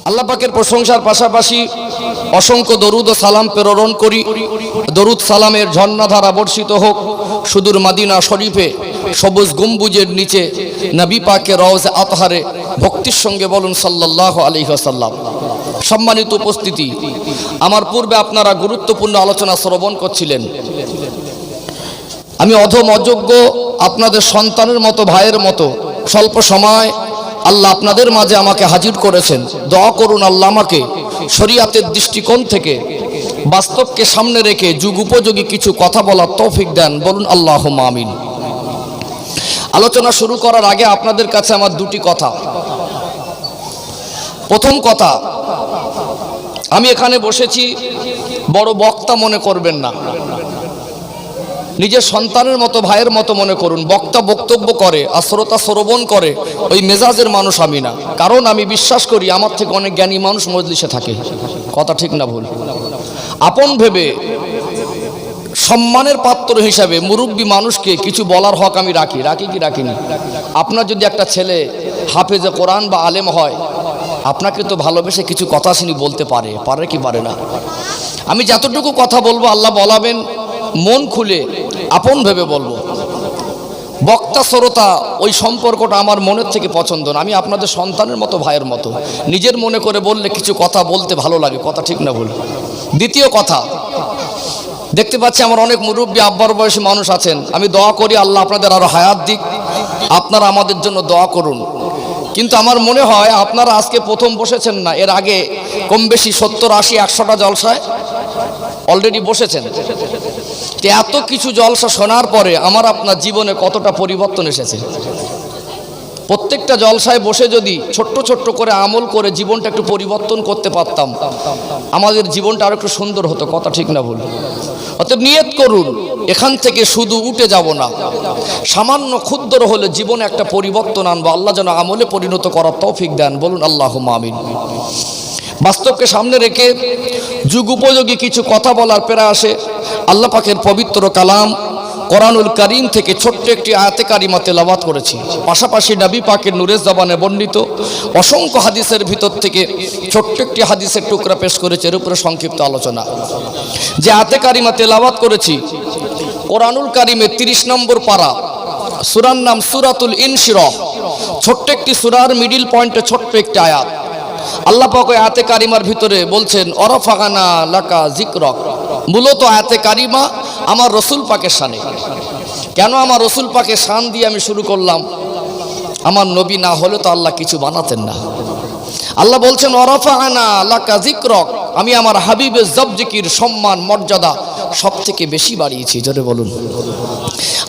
আল্লাহ পাকের প্রশংসার পাশাপাশি অসংখ্য দরুদ ও সালাম প্রেরণ করি। দরুদ সালামের ঝর্ণাধারা বর্ষিত হোক সুদূর মদিনা শরীফে সবুজ গম্বুজের নিচে নবী পাকের রওজা আতহারে। ভক্তির সঙ্গে বলুন সাল্লাল্লাহু আলাইহি ওয়াসাল্লাম। সম্মানিত উপস্থিতি, আমার পূর্বে আপনারা গুরুত্বপূর্ণ আলোচনা শ্রবণ করছিলেন। আমি অধম অযোগ্য আপনাদের সন্তানের মতো, ভাইয়ের মতো স্বল্প সময় আল্লাহ আপনাদের মাঝে আমাকে হাজির করেছেন। দোয়া করুন আল্লাহ আমাকে শরীয়তের দৃষ্টিকোণ থেকে বাস্তবকে সামনে রেখে যুগ উপযোগী কিছু কথা বলার তৌফিক দেন। বলুন আল্লাহুম্মা আমিন। আলোচনা শুরু করার আগে আপনাদের কাছে আমার দুটি কথা। প্রথম কথা, আমি এখানে বসেছি, বড় বক্তা মনে করবেন না, নিজের সন্তানের মতো, ভাইয়ের মতো মনে করুন। বক্তা বক্তব্য করে আর শ্রোতা শ্রবণ করে, ওই মেজাজের মানুষ আমি না। কারণ আমি বিশ্বাস করি আমার থেকে অনেক জ্ঞানী মানুষ মজলিসে থাকে। কথা ঠিক না ভুল? আপন ভেবে সম্মানের পাত্র হিসাবে মুরব্বী মানুষকে কিছু বলার হক আমি রাখি কি রাখিনি? আপনার যদি একটা ছেলে হাফেজে কোরআন বা আলেম হয়, আপনাকে তো ভালোবেসে কিছু কথা শুনি বলতে পারে কি পারে না? আমি যতটুকু কথা বলবো আল্লাহ বলাবেন, মন খুলে আপন ভেবে বলবো। বক্তা শ্রোতা ওই সম্পর্কটা আমার মনের থেকে পছন্দ না। আমি আপনাদের সন্তানের মতো, ভাইয়ের মতো, নিজের মনে করে বললে কিছু কথা বলতে ভালো লাগে। কথা ঠিক না ভুল? দ্বিতীয় কথা, দেখতে পাচ্ছি আমার অনেক মুরব্বী আব্বার বয়সী মানুষ আছেন। আমি দোয়া করি আল্লাহ আপনাদের আরো হায়াত দিক, আপনারা আমাদের জন্য দোয়া করুন। কিন্তু আমার মনে হয় আপনারা আজকে প্রথম বসেছেন না, এর আগে কম বেশি 70, 80, 100টা জলসায় অলরেডি বসেছেন। এত কিছু জলসা শোনার পরে আমার আপনার জীবনে কতটা পরিবর্তন এসেছে। প্রত্যেকটা জলসায় বসে যদি ছোট্ট ছোট্ট করে আমল করে জীবনটা একটু পরিবর্তন করতে পারতাম, আমাদের জীবনটা আরো একটু সুন্দর হতো। কথা ঠিক না ভুল? অতএব নিয়ত করুন, এখান থেকে শুধু উঠে যাব না, সামান্য ক্ষুদ্র হলে জীবনে একটা পরিবর্তন আনবো। আল্লাহ যেন আমলে পরিণত করার তৌফিক দেন। বলুন আল্লাহুম্মা আমিন। বাস্তবকে সামনে রেখে যুগ উপযোগী কিছু কথা বলার প্রয়াসে আল্লাহ পাকের পবিত্র কালাম কোরআনুল কারীম থেকে ছোট্ট একটি আয়াতে কারিমা তেলাওয়াত করেছি। পাশাপাশি নবী পাকের নূরের জবানে বর্ণিত অসংখ্য হাদিসের ভিতর থেকে ছোট্ট একটি হাদিসের টুকরা পেশ করেছে। এর উপরে সংক্ষিপ্ত আলোচনা। যে আয়াতে কারিমা তেলাওয়াত করেছি কোরআনুল কারীমের 30 নম্বর পারা, সূরার নাম সূরাতুল ইনশিরাহ। ছোট্ট একটি সূরার মিডিল পয়েন্টে ছোট্ট একটি আয়াত। আল্লাহ পাক আয়াতে কারিমার ভিতরে বলছেন অরফাগানা লাকা যিকরাক। মূলত আয়াতে কারিমা আমার রসুল পাকের শানে। কেন আমার রসুল পাকের শান দিয়ে আমি শুরু করলাম? আমার নবী না হলে তো আল্লাহ কিছু বানাতেন না। আল্লাহ বলছেন অরফাগানা লাকা যিকরাক, আমি আমার হাবিবের জব জিকির, সম্মান, মর্যাদা সব থেকে বেশি বাড়িয়েছি। জোরে বলুন।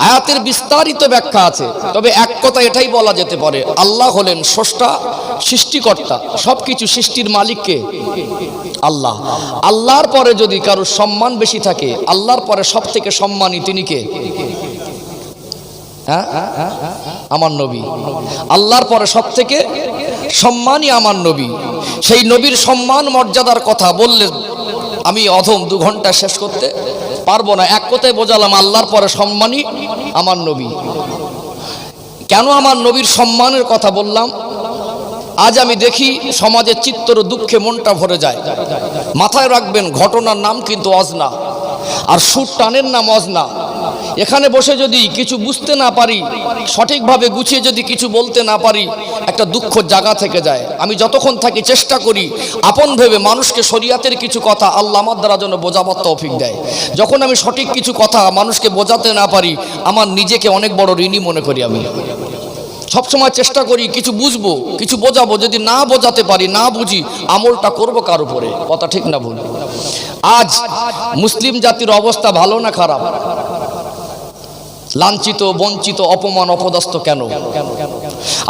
আয়াতের বিস্তারিত ব্যাখ্যা আছে, তবে এক কথা এটাই বলা যেতে পারে, আল্লাহ হলেন স্রষ্টা, সৃষ্টিকর্তা। সবকিছু সৃষ্টির মালিককে আল্লাহ। আল্লাহর পরে যদি কারোর সম্মান বেশি থাকে, আল্লাহর পরে সব থেকে সম্মানী তিনি কে? আমার নবী। আল্লাহর পরে সব থেকে সম্মানী আমার নবী। সেই নবীর সম্মান মর্যাদার কথা বললে আমি অধম 2 ঘন্টা শেষ করতে পারবো না। এক কথায় বোঝালাম আল্লাহর পরে সম্মানী আমার নবী। কেন আমার নবীর সম্মানের কথা বললাম? আজ আমি দেখি সমাজের চিত্র দুঃখে মনটা ভরে যায়। মাথায় রাখবেন, ঘটনার নাম কিন্তু অজনা, আর সুর টানের নাম অজনা। এখানে বসে যদি কিছু বুঝতে না পারি, সঠিকভাবে গুছিয়ে যদি কিছু বলতে না পারি, একটা দুঃখ জায়গা থেকে যায়। আমি যতক্ষণ থাকি চেষ্টা করি আপন ভেবে মানুষকে শরীয়তের কিছু কথা আল্লাহ আমার দ্বারা যেন বোঝাবার তৌফিক দেয়। যখন আমি সঠিক কিছু কথা মানুষকে বোঝাতে না পারি, আমার নিজেকে অনেক বড় ঋণী মনে করি। আমি সবসময় চেষ্টা করি কিছু বুঝবো, কিছু বোঝাবো। যদি না বোঝাতে পারি, না বুঝি, আমলটা করবো কার উপরে? কথা ঠিক না ভুল? আজ মুসলিম জাতির অবস্থা ভালো না খারাপ? লাঞ্ছিত, বঞ্চিত, অপমান, অপদস্থ কেন?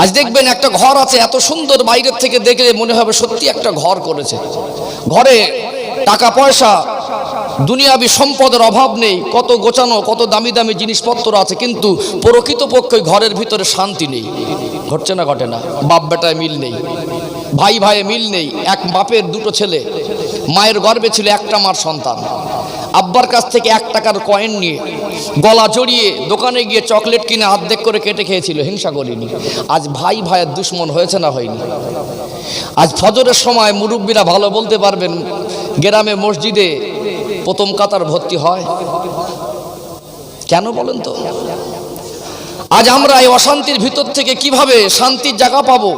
আজ দেখবেন একটা ঘর আছে, এত সুন্দর, বাইরের থেকে দেখলে মনে হবে সত্যি একটা ঘর করেছে। ঘরে টাকা পয়সা, দুনিয়াবি সম্পদের অভাব নেই, কত গোছানো, কত দামি দামি জিনিসপত্র আছে, কিন্তু প্রকৃতপক্ষে ঘরের ভিতরে শান্তি নেই। ঘটছে না? ঘটে না? বাপ বেটায় মিল নেই, ভাই ভাইয়ে মিল নেই। এক বাপের 2টো ছেলে, মায়ের গর্ভে ছিল একটা মার সন্তান। আব্বার কাছ থেকে 1 টাকার কয়েন নিয়ে গলা জড়িয়ে দোকানে গিয়ে চকলেট কিনে অর্ধেক করে কেটে খেয়েছিল, হিংসা করিনি। আজ ভাই ভাইয়ের দুশ্মন হয়েছে না হয়নি? আজ ফজরের সময় মুরব্বীরা ভালো বলতে পারবেন, গ্রামে মসজিদে প্রথম কাতার ভর্তি হয় কেন বলেন তো? আজ আমরা এই অশান্তির ভিতর থেকে কিভাবে শান্তির জায়গা পাবো?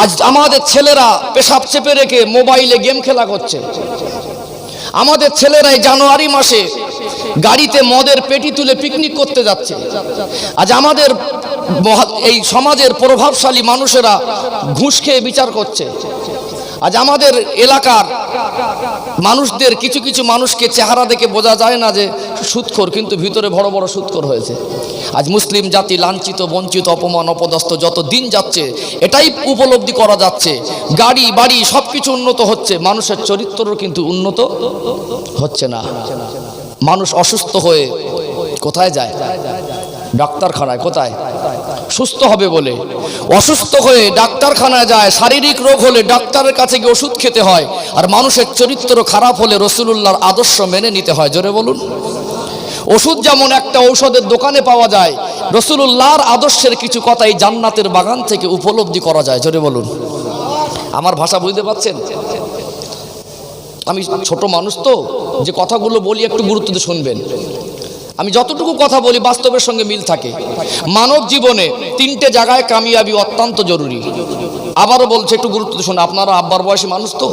আজ আমাদের ছেলেরা পেশাব চেপে রেখে মোবাইলে গেম খেলা করছে। আমাদের ছেলেরাই জানুয়ারি মাসে গাড়িতে মদের পেটি তুলে পিকনিক করতে যাচ্ছে। আজ আমাদের এই সমাজের প্রভাবশালী মানুষেরা ঘুষ খেয়ে বিচার করছে। আজ আমাদের এলাকার মানুষদের কিছু কিছু মানুষকে চেহারা দেখে বোঝা যায় না যে সুদখোর, কিন্তু ভিতরে বড় বড় সুদখোর হয়েছে। আজ মুসলিম জাতি লাঞ্ছিত, বঞ্চিত, অপমান, অপদস্থ যত দিন যাচ্ছে এটাই উপলব্ধি করা যাচ্ছে। গাড়ি বাড়ি সব কিছু উন্নত হচ্ছে, মানুষের চরিত্রও কিন্তু উন্নত হচ্ছে না। মানুষ অসুস্থ হয়ে কোথায় যায়? ডাক্তারখানায়। কোথায়? সুস্থ হবে বলে অসুস্থ হয়ে ডাক্তারখানায় যায়। শারীরিক রোগ হলে ডাক্তারের কাছে গিয়ে ওষুধ খেতে হয়। আর মানুষের চরিত্র খারাপ হলে রাসূলুল্লাহর আদর্শ মেনে নিতে হয়। জোরে বলুন। ওষুধ যেমন একটা ঔষধের দোকানে পাওয়া যায়, রাসূলুল্লাহর আদর্শের কিছু কথা এই জান্নাতের বাগান থেকে উপলব্ধি করা যায়। জোরে বলুন। আমার ভাষা বুঝতে পারছেন? আমি ছোট মানুষ তো, যে কথাগুলো বলি একটু গুরুত্ব দিয়ে শুনবেন। আমি যতটুকু কথা বলি বাস্তবের সঙ্গে মিল থাকে। মানব জীবনে 3টে জায়গায় কামিয়াবি অত্যন্ত জরুরি। আবারও বলছে, একটু গুরুত্ব দিয়ে শুনুন। আপনারা আব্বার বয়সী মানুষ তো,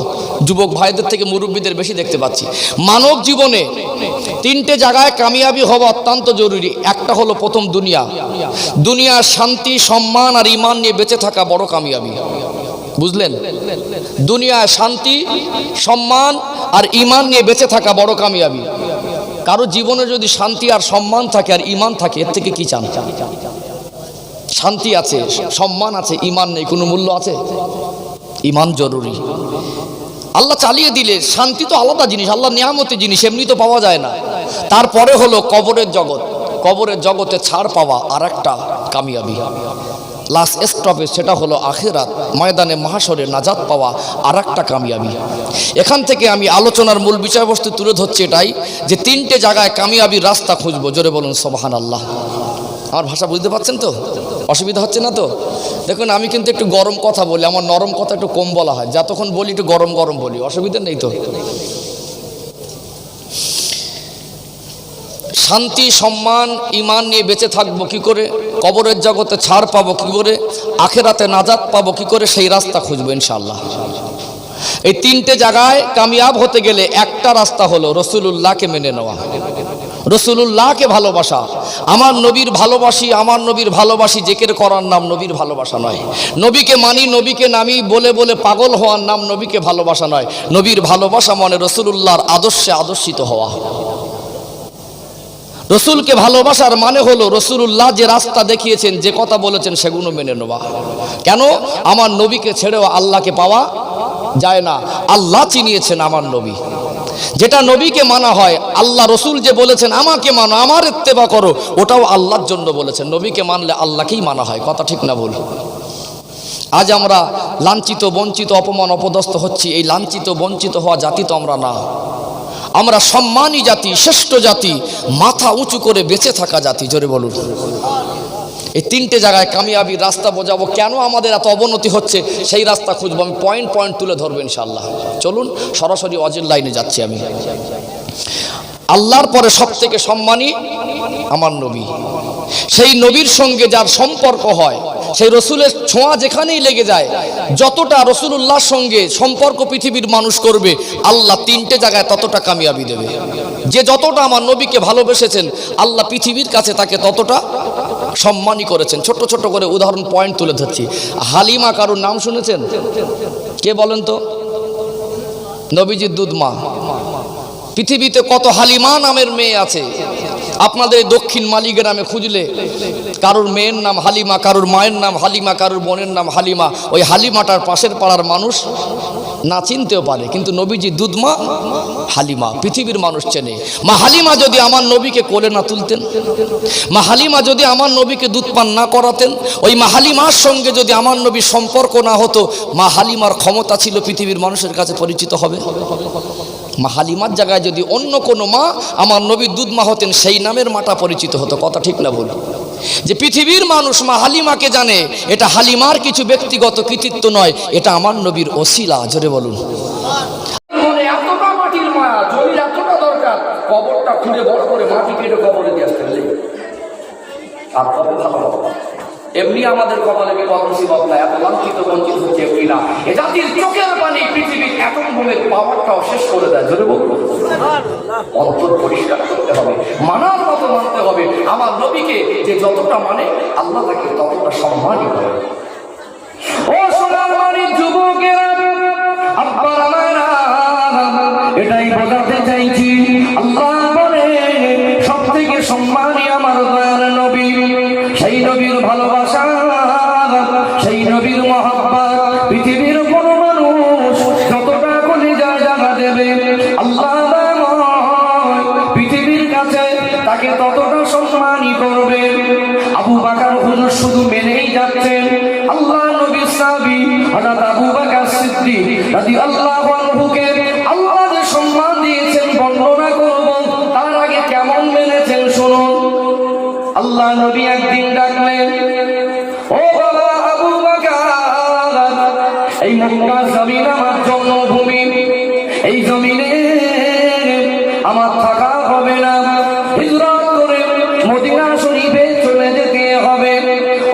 যুবক ভাইদের থেকে মুরব্বীদের বেশি দেখতে পাচ্ছি। মানব জীবনে 3টে জায়গায় কামিয়াবি হওয়া অত্যন্ত জরুরি। একটা হলো প্রথম দুনিয়া। দুনিয়ার শান্তি, সম্মান আর ঈমান নিয়ে বেঁচে থাকা বড় কামিয়াবি। বুঝলেন? দুনিয়ায় শান্তি, সম্মান আর ঈমান নিয়ে বেঁচে থাকা বড় কামিয়াবি। কারো জীবনে যদি শান্তি আর সম্মান থাকে আর ঈমান থাকে, এর থেকে কি চান? শান্তি আছে, সম্মান আছে, ঈমান নেই, কোনো মূল্য আছে? ঈমান জরুরি। আল্লাহ চালিয়ে দিলে শান্তি তো আলাদা জিনিস, আল্লাহ নিয়ামতি জিনিস, এমনি তো পাওয়া যায় না। তারপরে হলো কবরের জগৎ। কবরের জগতে ছাড় পাওয়া আর একটা কামিয়াবি। লাস্ট স্টপেজ সেটা হলো আখিরাত, ময়দানে মাহশরে নাজাত পাওয়া আর একটা কামিয়াবি। এখান থেকে আমি আলোচনার মূল বিষয়বস্তু তুলে ধরছি এটাই, যে 3টে জায়গায় কামিয়াবির রাস্তা খুঁজবো। জোরে বলুন সুবহানাল্লাহ। আমার ভাষা বুঝতে পারছেন তো? অসুবিধা হচ্ছে না তো? দেখুন, আমি কিন্তু একটু গরম কথা বলি, আমার নরম কথা একটু কম বলা হয়। যতক্ষণ বলি একটু গরম গরম বলি, অসুবিধা নেই তো? শান্তি, সম্মান, ঈমান নিয়ে বেঁচে থাকবো কি করে? কবরের জগতে ছাড় পাবো কি করে? আখিরাতে নাজাত পাবো কি করে? সেই রাস্তা খুঁজবো ইনশাআল্লাহ। এই 3টে জায়গায় কামিয়াব হতে গেলে একটা রাস্তা হলো রাসূলুল্লাহকে মেনে নেওয়া, রাসূলুল্লাহকে ভালোবাসা। আমার নবীর ভালোবাসি, আমার নবীর ভালোবাসি জিকির করার নাম নবীর ভালোবাসা নয়। নবীকে মানি, নবীকে নামি বলে বলে পাগল হওয়ার নাম নবীকে ভালোবাসা নয়। নবীর ভালোবাসা মানে রাসূলুল্লাহর আদর্শে আদর্শিত হওয়া। রসুলকে ভালোবাসার মানে হলো রাসূলুল্লাহ যে রাস্তা দেখিয়েছেন, যে কথা বলেছেন সেগুলো মেনে নেওয়া। কেন? আমার নবীকে ছেড়েও আল্লাহকে পাওয়া যায় না। আল্লাহ চিনিয়েছেন আমার নবী। যেটা নবীকে মানা হয়, আল্লাহ রসুল যে বলেছেন আমাকে মানো, আমার ইত্তেবা করো, ওটাও আল্লাহর জন্য বলেছেন। নবীকে মানলে আল্লাহকেই মানা হয়। কথা ঠিক না ভুল? আজ আমরা লাঞ্ছিত, বঞ্চিত, অপমান, অপদস্থ হচ্ছি। এই লাঞ্ছিত, বঞ্চিত হওয়া জাতি তো আমরা না। আমরা সম্মানী জাতি, শ্রেষ্ঠ জাতি, মাথা উঁচু করে বেঁচে থাকা জাতি। জোরে বলুন। এই 3টে জায়গায় কামিয়াবির রাস্তা বোঝাবো। কেন আমাদের এত অবনতি হচ্ছে সেই রাস্তা খুঁজবো। আমি পয়েন্ট পয়েন্ট তুলে ধরবো ইনশাআল্লাহ। চলুন সরাসরি অজের লাইনে যাচ্ছি আমি। আল্লাহর পরে সব থেকে সম্মানী আমার নবী। সেই নবীর সঙ্গে যার সম্পর্ক হয়, সেই রসুলের ছোঁয়া যেখানেই লেগে যায়, যতটা রসুলুল্লাহর সঙ্গে সম্পর্ক পৃথিবীর মানুষ করবে, আল্লাহ 3টে জায়গায় ততটা কামিয়াবি দেবে। যে যতটা আমার নবীকে ভালোবেসেছেন, আল্লাহ পৃথিবীর কাছে তাকে ততটা সম্মানই করেছেন। ছোট ছোট করে উদাহরণ পয়েন্ট তুলে ধরছি। হালিমা কারুর নাম শুনেছেন? কে বলেন তো? নবীজির দুধমা। পৃথিবীতে কত হালিমা নামের মেয়ে আছে। আপনাদের দক্ষিণ মালিগ্রামে খুঁজলে কারুর মেয়ের নাম হালিমা, কারুর মায়ের নাম হালিমা, কারুর বোনের নাম হালিমা। ওই হালিমাটার পাশের পাড়ার মানুষ না চিনতেও পারে, কিন্তু নবীজি দুধমা হালিমা পৃথিবীর মানুষ চেনে। মা হালিমা যদি আমার নবীকে কোলে না তুলতেন, মা হালিমা যদি আমার নবীকে দুধ পান না করাতেন, ওই মা হালিমার সঙ্গে যদি আমার নবীর সম্পর্ক না হতো, মা হালিমার ক্ষমতা ছিল পৃথিবীর মানুষের কাছে পরিচিত হবে। মা হালিমার জায়গায় যদি অন্য কোনো মা আমার নবীর দুধ মা হতেন, সেই নামের মাটা পরিচিত হতো। কথা ঠিক না বলুন? যে পৃথিবীর মানুষ মা হালিমাকে জানে, এটা হালিমার কিছু ব্যক্তিগত কৃতিত্ব নয়, এটা আমার নবীর ওসিলা। জোরে বলুন। মনে এতটা মাটির মায়া, জমির এতটা দরকার, কবরটা খুঁড়ে বড় করে মাটি কেটে কবরে দিয়ে আসতে হবে। আর কবে ভালো হবে? এমনি আমাদের কপালে বিপদ মুসিবত না, এত লাঞ্ছিত বঞ্চিত হচ্ছে এমনি না। এ জাতির চোখের পানি পৃথিবীর এটম বোমের পাওয়ারটাও শেষ করে দেয়। জোরে বলুন। অন্তর পরিষ্কার করতে হবে, মানার মতো মানতে হবে। আমার নবীকে যে যতটা মানে, আল্লাহ তাকে ততটা সম্মানই করে। ও সোনার বাড়ির যুবকেরা, আব্বার আমারা, এটাই বোঝাতে চাইছি, আল্লাহ বলে সব থেকে সম্মানী আমার দয়ার নবী। সেই নবীর ভালোবাসা, সেই নবীর মহব্বত পৃথিবীর কোনো মানুষ যতটা কলিজা জায়গা দেবে, আল্লাহ পৃথিবীর কাছে তাকে ততটা সম্মানই করবে। আবু বকর হুজুর শুধু মেনেই যাচ্ছেন, আল্লাহ নবীর সাহাবী হযরত আবু বকর সিদ্দিক রাদিয়াল্লাহু আনহুকে আল্লাহ যে সম্মান দিয়েছেন বর্ণনা করব, তার আগে কেমন মেনেছেন শুনুন। আল্লাহ নবী একদিন ডাকলেন, ও বাবা আবু বকর, এই মক্কা জমিন আমার জন্মভূমি, এই জমিনে আমার থাকা হবে না, হিজরত করে মদিনা শরীফে চলে যেতে হবে।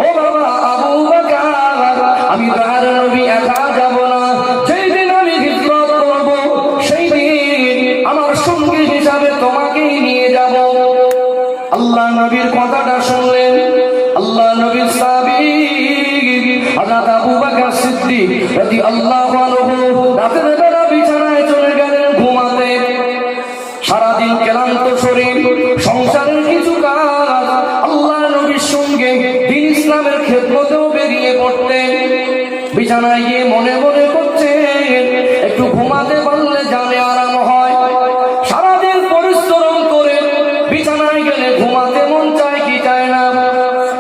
ও বাবা আবু বকর, আমি দয়ার নবী একা যাব না, যেই দিন আমি হিজরত করব সেই দিন আমার সঙ্গী হিসাবে তোমাকেই নিয়ে যাব। আল্লাহ নবীর কথাটা শুনলেন, আল্লাহ নবীর সাহাবী হযরত আবু বকর সিদ্দিক রাদিয়াল্লাহু আনহু রাতের বেলা বিছানায় চলে গেলেন ঘুমাতে। সারাদিন ক্লান্ত শরীর, সংসারের কিছু কাজ, আল্লাহ নবীর সঙ্গে দ্বীন ইসলামের খেদমতেও বেরিয়ে পড়তেন। বিছানায় গিয়ে মনে মনে করছেন, একটু ঘুমাতে পারলে জানে আরাম হয়। সারাদিন পরিশ্রম করে বিছানায় গেলে ঘুমাতে মন চায় কি চায় না?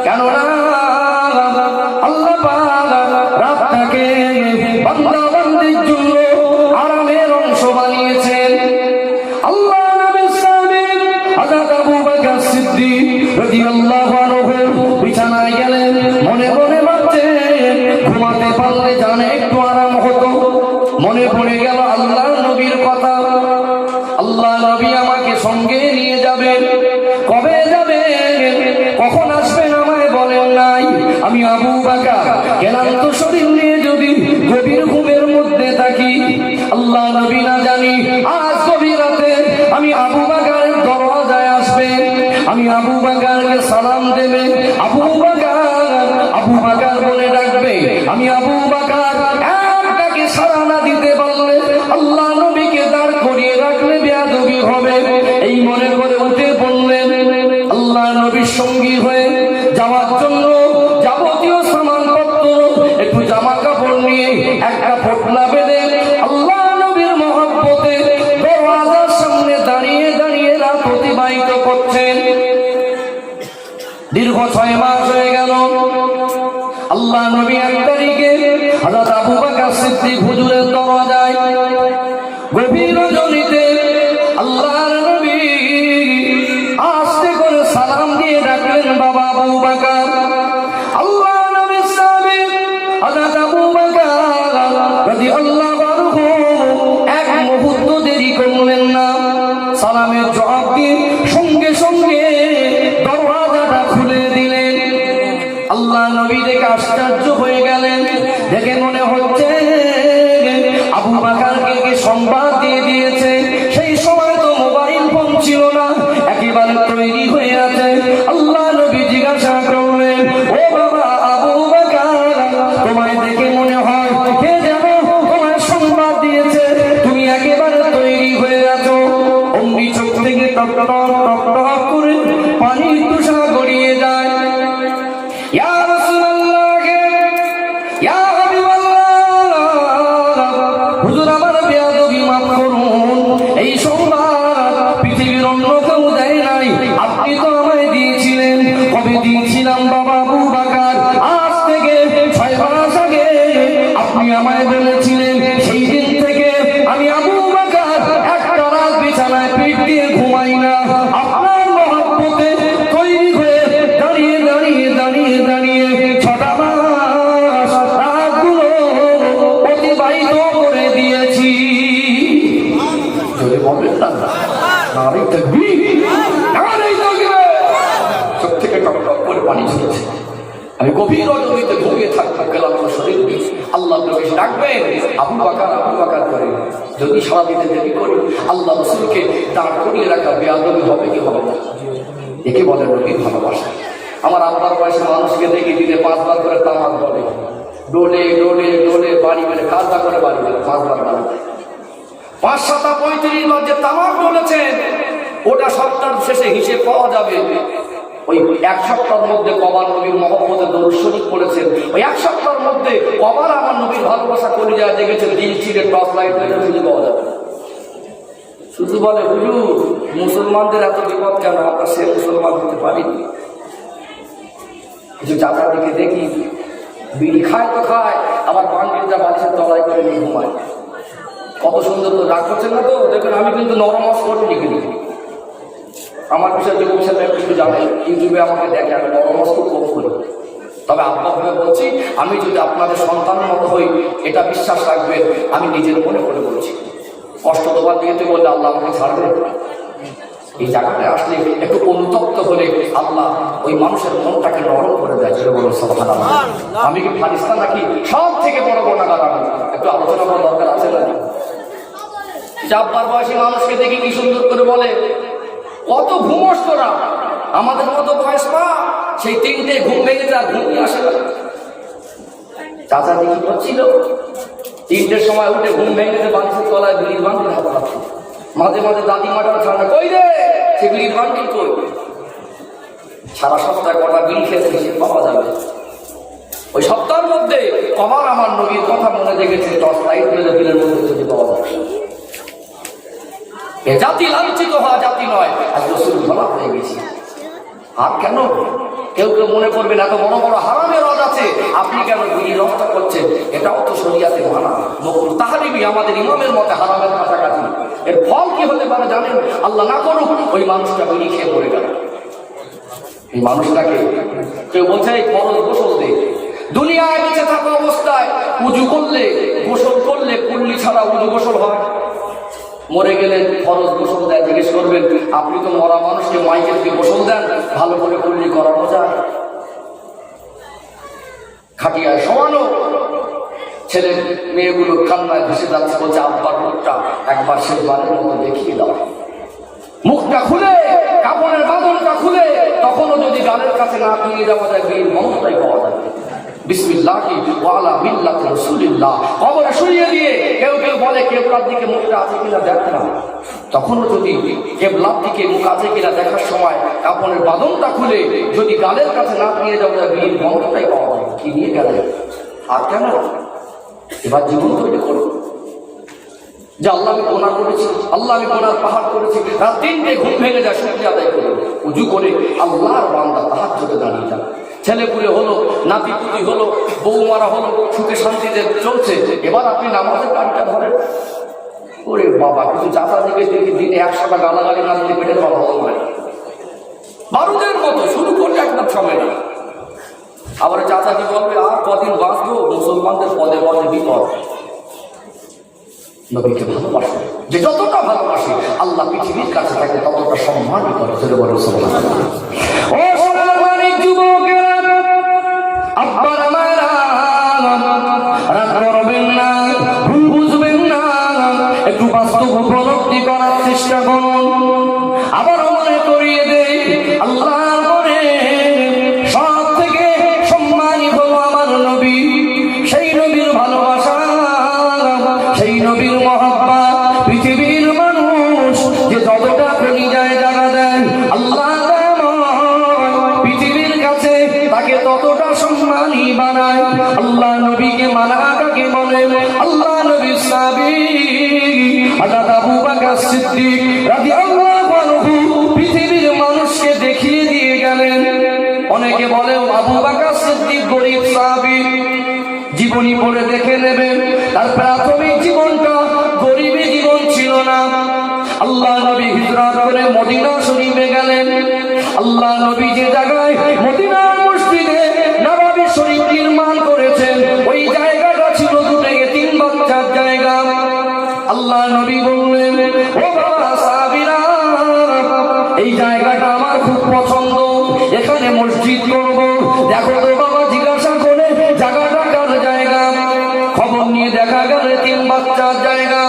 কেননা আল্লাহ পাক রাতটাকে বান্দা বান্দির জন্য আরামের অংশ বানিয়েছেন। আল্লাহ নবীর সাহাবী হযরত আবু বকর সিদ্দিক রাদিয়াল্লাহু আনহু বিছানায় গেলেন, মনে মনে ভাবছেন ঘুমাতে পারলে জানে একটু আরাম হতো। মনে পড়ে গেল আল্লাহ নবীর কথা, আল্লাহ নবী আমাকে সঙ্গে নিয়ে যাবেন। কবে যাবেন, কখন আসবেন আমায় বলেন নাই। আমি আবু বকর ক্লান্ত শরীর নিয়ে যদি গভীর ঘুমের মধ্যে থাকি, আল্লাহ নবী না জানি আজ গভীর রাতে আমি আবু বকরের দরজায় আসবেন, আমি আবু বকরকে সালাম দেবে, আবু বকর বলে ডাকবে, আমি আবু বকর একটাকে সাড়া না দিতে পারলে আল্লাহ নবীকে দাঁড় করিয়ে রাখলে বেয়াদবি হবে। এই মনে করে উঠে পড়লেন। আল্লাহ নবীর সঙ্গী হয়ে যাওয়ার জন্য যাবতীয় সামানপত্র, একটু জামা কাপড় নিয়ে একটা পোটলা বেঁধে আল্লাহ নবীর মহব্বতে দরওয়াজার সামনে দাঁড়িয়ে দাঁড়িয়ে রাত অতিবাহিত করছেন। দীর্ঘ 6 মাস হয়ে গেল। আল্লাহ নবী 1 তারিখে হযরত আবু বকর সিদ্দিক হুজুরের দরজায় গভীর রজনীতে আল্লাহর নবী আস্তে করে সালাম দিয়ে ডাকলেন, বাবা আবু বকর। আল্লাহ নবীর সাহাবী হযরত আবু বকর রাদিয়াল্লাহু আনহু এক মুহূর্ত দেরি করলেন না, সালামের জবাব দিয়ে সঙ্গে সঙ্গে দরওয়াজাটা খুলে দিলেন। আল্লাহ নবী দেখে আশ্চর্য হয়ে গেলেন, দেখে মনে হচ্ছে আবু বকরকে কে সংবাদ দিয়ে দিয়েছে। সেই সময় তো মোবাইল ফোন ছিল না, একেবারে তৈরি হয়ে আছে। আল্লাহ নবী জিজ্ঞাসা করলেন, ও বাবা আবু বকর, তোমায় দেখে মনে হয় কে যেন তোমায় সংবাদ দিয়েছে, তুমি একেবারে তৈরি হয়ে আছো। অমনি চোখ থেকে টপ টপ টপ টপ করে পানির তুষার গড়িয়ে যায়। ইয়া রাসূলুল্লাহ, ইয়া হাবিবাল্লাহ, তাকবীর, নারে তাকবীর। চোখ থেকে টপ টপ করে পানি ঝরছে। আমি গভীর রজনীতে ঘুমিয়ে থাকতাম, ক্লান্ত শরীর নিয়ে আল্লাহ নবী ডাকবেন, আবু বকর করে। যদি সারা দিতে দেরি করি, আল্লাহ রাসূলকে দাঁড় করিয়ে রাখা বেয়াদবি হবে কি হবে না? একে বলে নবীর ভালোবাসা। আমার আব্বার বয়সে মানুষকে দেখে দিনে 5 বার করে তামাক বলে, ডোলে ডোলে ডোলে বাড়ি মেরে কাজা করে বাড়ি মেরে 5 বার বাড়ি 5-7-35 বার যে তামাক বলেছেন, ওটা সপ্তাহের শেষে হিসেব পাওয়া যাবে। ওই 1 সপ্তাহের মধ্যে কবার নবীর মহব্বতে দরুদ শরীফ পড়েছেন, ওই 1 সপ্তাহের মধ্যে কবার আমার নবীর ভালোবাসা করে যায় দেখেছেন, দিল ছিঁড়ে টর্চ লাইট মেরে খুঁজে পাওয়া যাবে। শুধু বলে হুজুর মুসলমানদের এত বিপদ কেন, আমরা সে মুসলমান হতে পারিনি। কিছু চাচার দিকে দেখি বিড়ি খায় তো খায়, আবার বাঙ্গিটা বালিশের তলায় করে নিয়ে ঘুমায়। কত সুন্দর তো রাগ করছেন না তো? দেখুন আমি কিন্তু নরমাস করিনি, কিন্তু আমার বিষয়ে যুবক সাথে কিছু জানে, ইউটিউবে আমাকে দেখে, আমি নরমাস খুব কম করি। তবে আব্বা ভাবে বলছি, আমি যদি আপনাদের সন্তানের মতো হই, এটা বিশ্বাস রাখবেন, আমি নিজের মনে করে বলছি। কষ্ট দেওয়ার দিকে বললে আল্লাহ আমাকে ছাড়বে। এই জায়গাটায় আসলে একটু অনুতপ্ত হলে আল্লাহ ওই মানুষের মনটাকে নরম করে দেয়। বলো সুবহানাল্লাহ। আমি কি ফারিস্তা নাকি? সব থেকে বড় গুনাহগার আমি। একটু আলোচনা করার দরকার আছে না? চাপবার বয়সী মানুষকে দেখি কি সুন্দর করে বলে, কত ঘুমোস তোরা, আমাদের মতো বয়স পা, সেই 3টে ঘুম ভেঙে যা, ঘুমিয়ে আসে না। চাচা দেখি করছিল 3টের সময় উঠে ঘুম ভেঙে বাঁধের তলায় বিড়ির বান্ডিল হাতে রাখছে। মাঝে মাঝে দাদিমাটাও ঠান্ডা, কই রে সে বিড়ির বান্ডিল কই? সারা সপ্তাহে কটা বিড়ি খেয়েছে সে পাওয়া যাবে। ওই সপ্তাহের মধ্যে কবার আমার নবীর কথা মনে দেখেছে, টর্চ লাইট মেরে বিলের মধ্যে যদি পাওয়া যাবে। এ জাতি লাঞ্ছিত হওয়া জাতি নয়, আজ রসুল ধরা হয়ে গেছি। আর কেন কেউ কেউ মনে করবেন এত বড় বড় হারামের রদ আছে, আপনি কেন বিড়ি রক্ষা করছেন? এটাও তো শরিয়াতে মানা। মকরুহ তাহরিমি আমাদের ইমামের মতে হারামের কাছাকাছি। এর ফল কি হতে পারে জানেন? আল্লাহ না করুক ওই মানুষটা বিড়ি খেয়ে মরে গেল। এই মানুষটাকে কেউ বলছে ফরজ গোসল দে। দুনিয়ায় বেঁচে থাকা অবস্থায় উজু করলে, গোসল করলে কুল্লি ছাড়া উজু গোসল হয়? মরে গেলে ফরজ গোসল দেয়। জিজ্ঞেস করবেন, আপনি তো মরা মানুষকে মাইকেল দিয়ে গোসল দেন, ভালো করে কুল্লি করানো যায়? খাটিয়ায় শোয়ানো ছেলে মেয়েগুলো কান্নায় ভেসে যাচ্ছে, বলছে আব্বার মুখটা একবার শেষবারের মতো দেখিয়ে দাও। মুখটা খুলে, কাপড়ের বাঁধনটা খুলে, তখনও যদি গালের কাছে না নিয়ে যাওয়া যায়, এই মমতাই পাওয়া যাবে। বিসমিল্লাহি ওয়া আলা মিল্লাতি রাসূলিল্লাহ কবরে শুইয়ে দিয়ে কেউ কেউ বলে কিবলার দিকে মুখটা আছে কিনা দেখলাম। তখনও যদি কিবলার দিকে মুখ আছে কিনা দেখার সময় কাপড়ের বাঁধনটা খুলে যদি গালের কাছে না নিয়ে যাওয়া যায়, এই মমতাই পাওয়া যাবে। কি নিয়ে গেলে? আর কেন? এবার জীবন তৈরি করো যে আল্লাহ আমি গোনা করেছি, আল্লাহ আমি গোনার পাহাড় করেছি। রাত 3টে ঘুম ভেঙে যায়, শুকরিয়া আদায় করে উজু করে আল্লাহর বান্দা তাহাজ্জুদে দাঁড়িয়ে যান। ছেলে পুলে হলো, নাতি পুতি হলো, বউ মারা হলো, সুখে শান্তিতে চলছে। এবার আপনি নামাজের গাড়িটা ধরেন। ওরে বাবা, কিছু চাচা দিকে দেখি দিনে 100টা গালাগালি না দিলে পেটের ভালো হতো না, বারুদের মতো শুরু করলে একটা সময় না। আবার চাচাজি বলবে আর কদিন বাঁচবো, মুসলমানদের পদে পদে বিপদ। নবীকে ভালোবাসে, যে যতটা ভালোবাসে আল্লাহ পৃথিবীর কাছে তাকে ততটা সম্মানই করে। চলে বলো সুবহানাল্লাহ। ও সোনার যুবকেরা, আব্বার আমারা রাগ করবেন না, বুঝবেন না, একটু বাস্তব উপলব্ধি করার চেষ্টা করুন। আবার মনে করিয়ে দেই, আল্লাহর পরে সব থেকে সম্মানী হলো আমার নবী। সেই নবীর ভালোবাসা, সেই নবীর মহব্বত পৃথিবীর মানুষ যে যতটা কলিজায় জানা দেয়, আল্লাহ পৃথিবীর কাছে তাকে ততটা সম্মানী বানায়। আল্লাহ নবীকে মানা কাকে বলে? আল্লাহ নবীর সাহাবী হযরত আবু বকর সিদ্দিক রাদিয়াল্লাহু আনহু পৃথিবীর মানুষকে দেখিয়ে দিয়ে গেলেন। অনেকে বলে আবু বকর সিদ্দিক গরীব সাহাবী, জীবনী পড়ে দেখে নেবেন তার প্রাথমিক জীবনটা গরিবী জীবন ছিল না। আল্লাহ নবী হিজরত করে মদিনা শরীফে গেলেন। আল্লাহ নবী যে জায়গায় মদিনা মসজিদে নববী শরীফ নির্মাণ করেছেন, ওই জায়গাটা ছিল দুটো এতিম বাচ্চার জায়গা। আল্লাহ নবী বললেন, ও বাবা সাহাবীরা, দেখো তো বাবা, জিজ্ঞাসা করে জায়গাটা কার জায়গা? খবর নিয়ে দেখা গেল এতিম বাচ্চার জায়গা।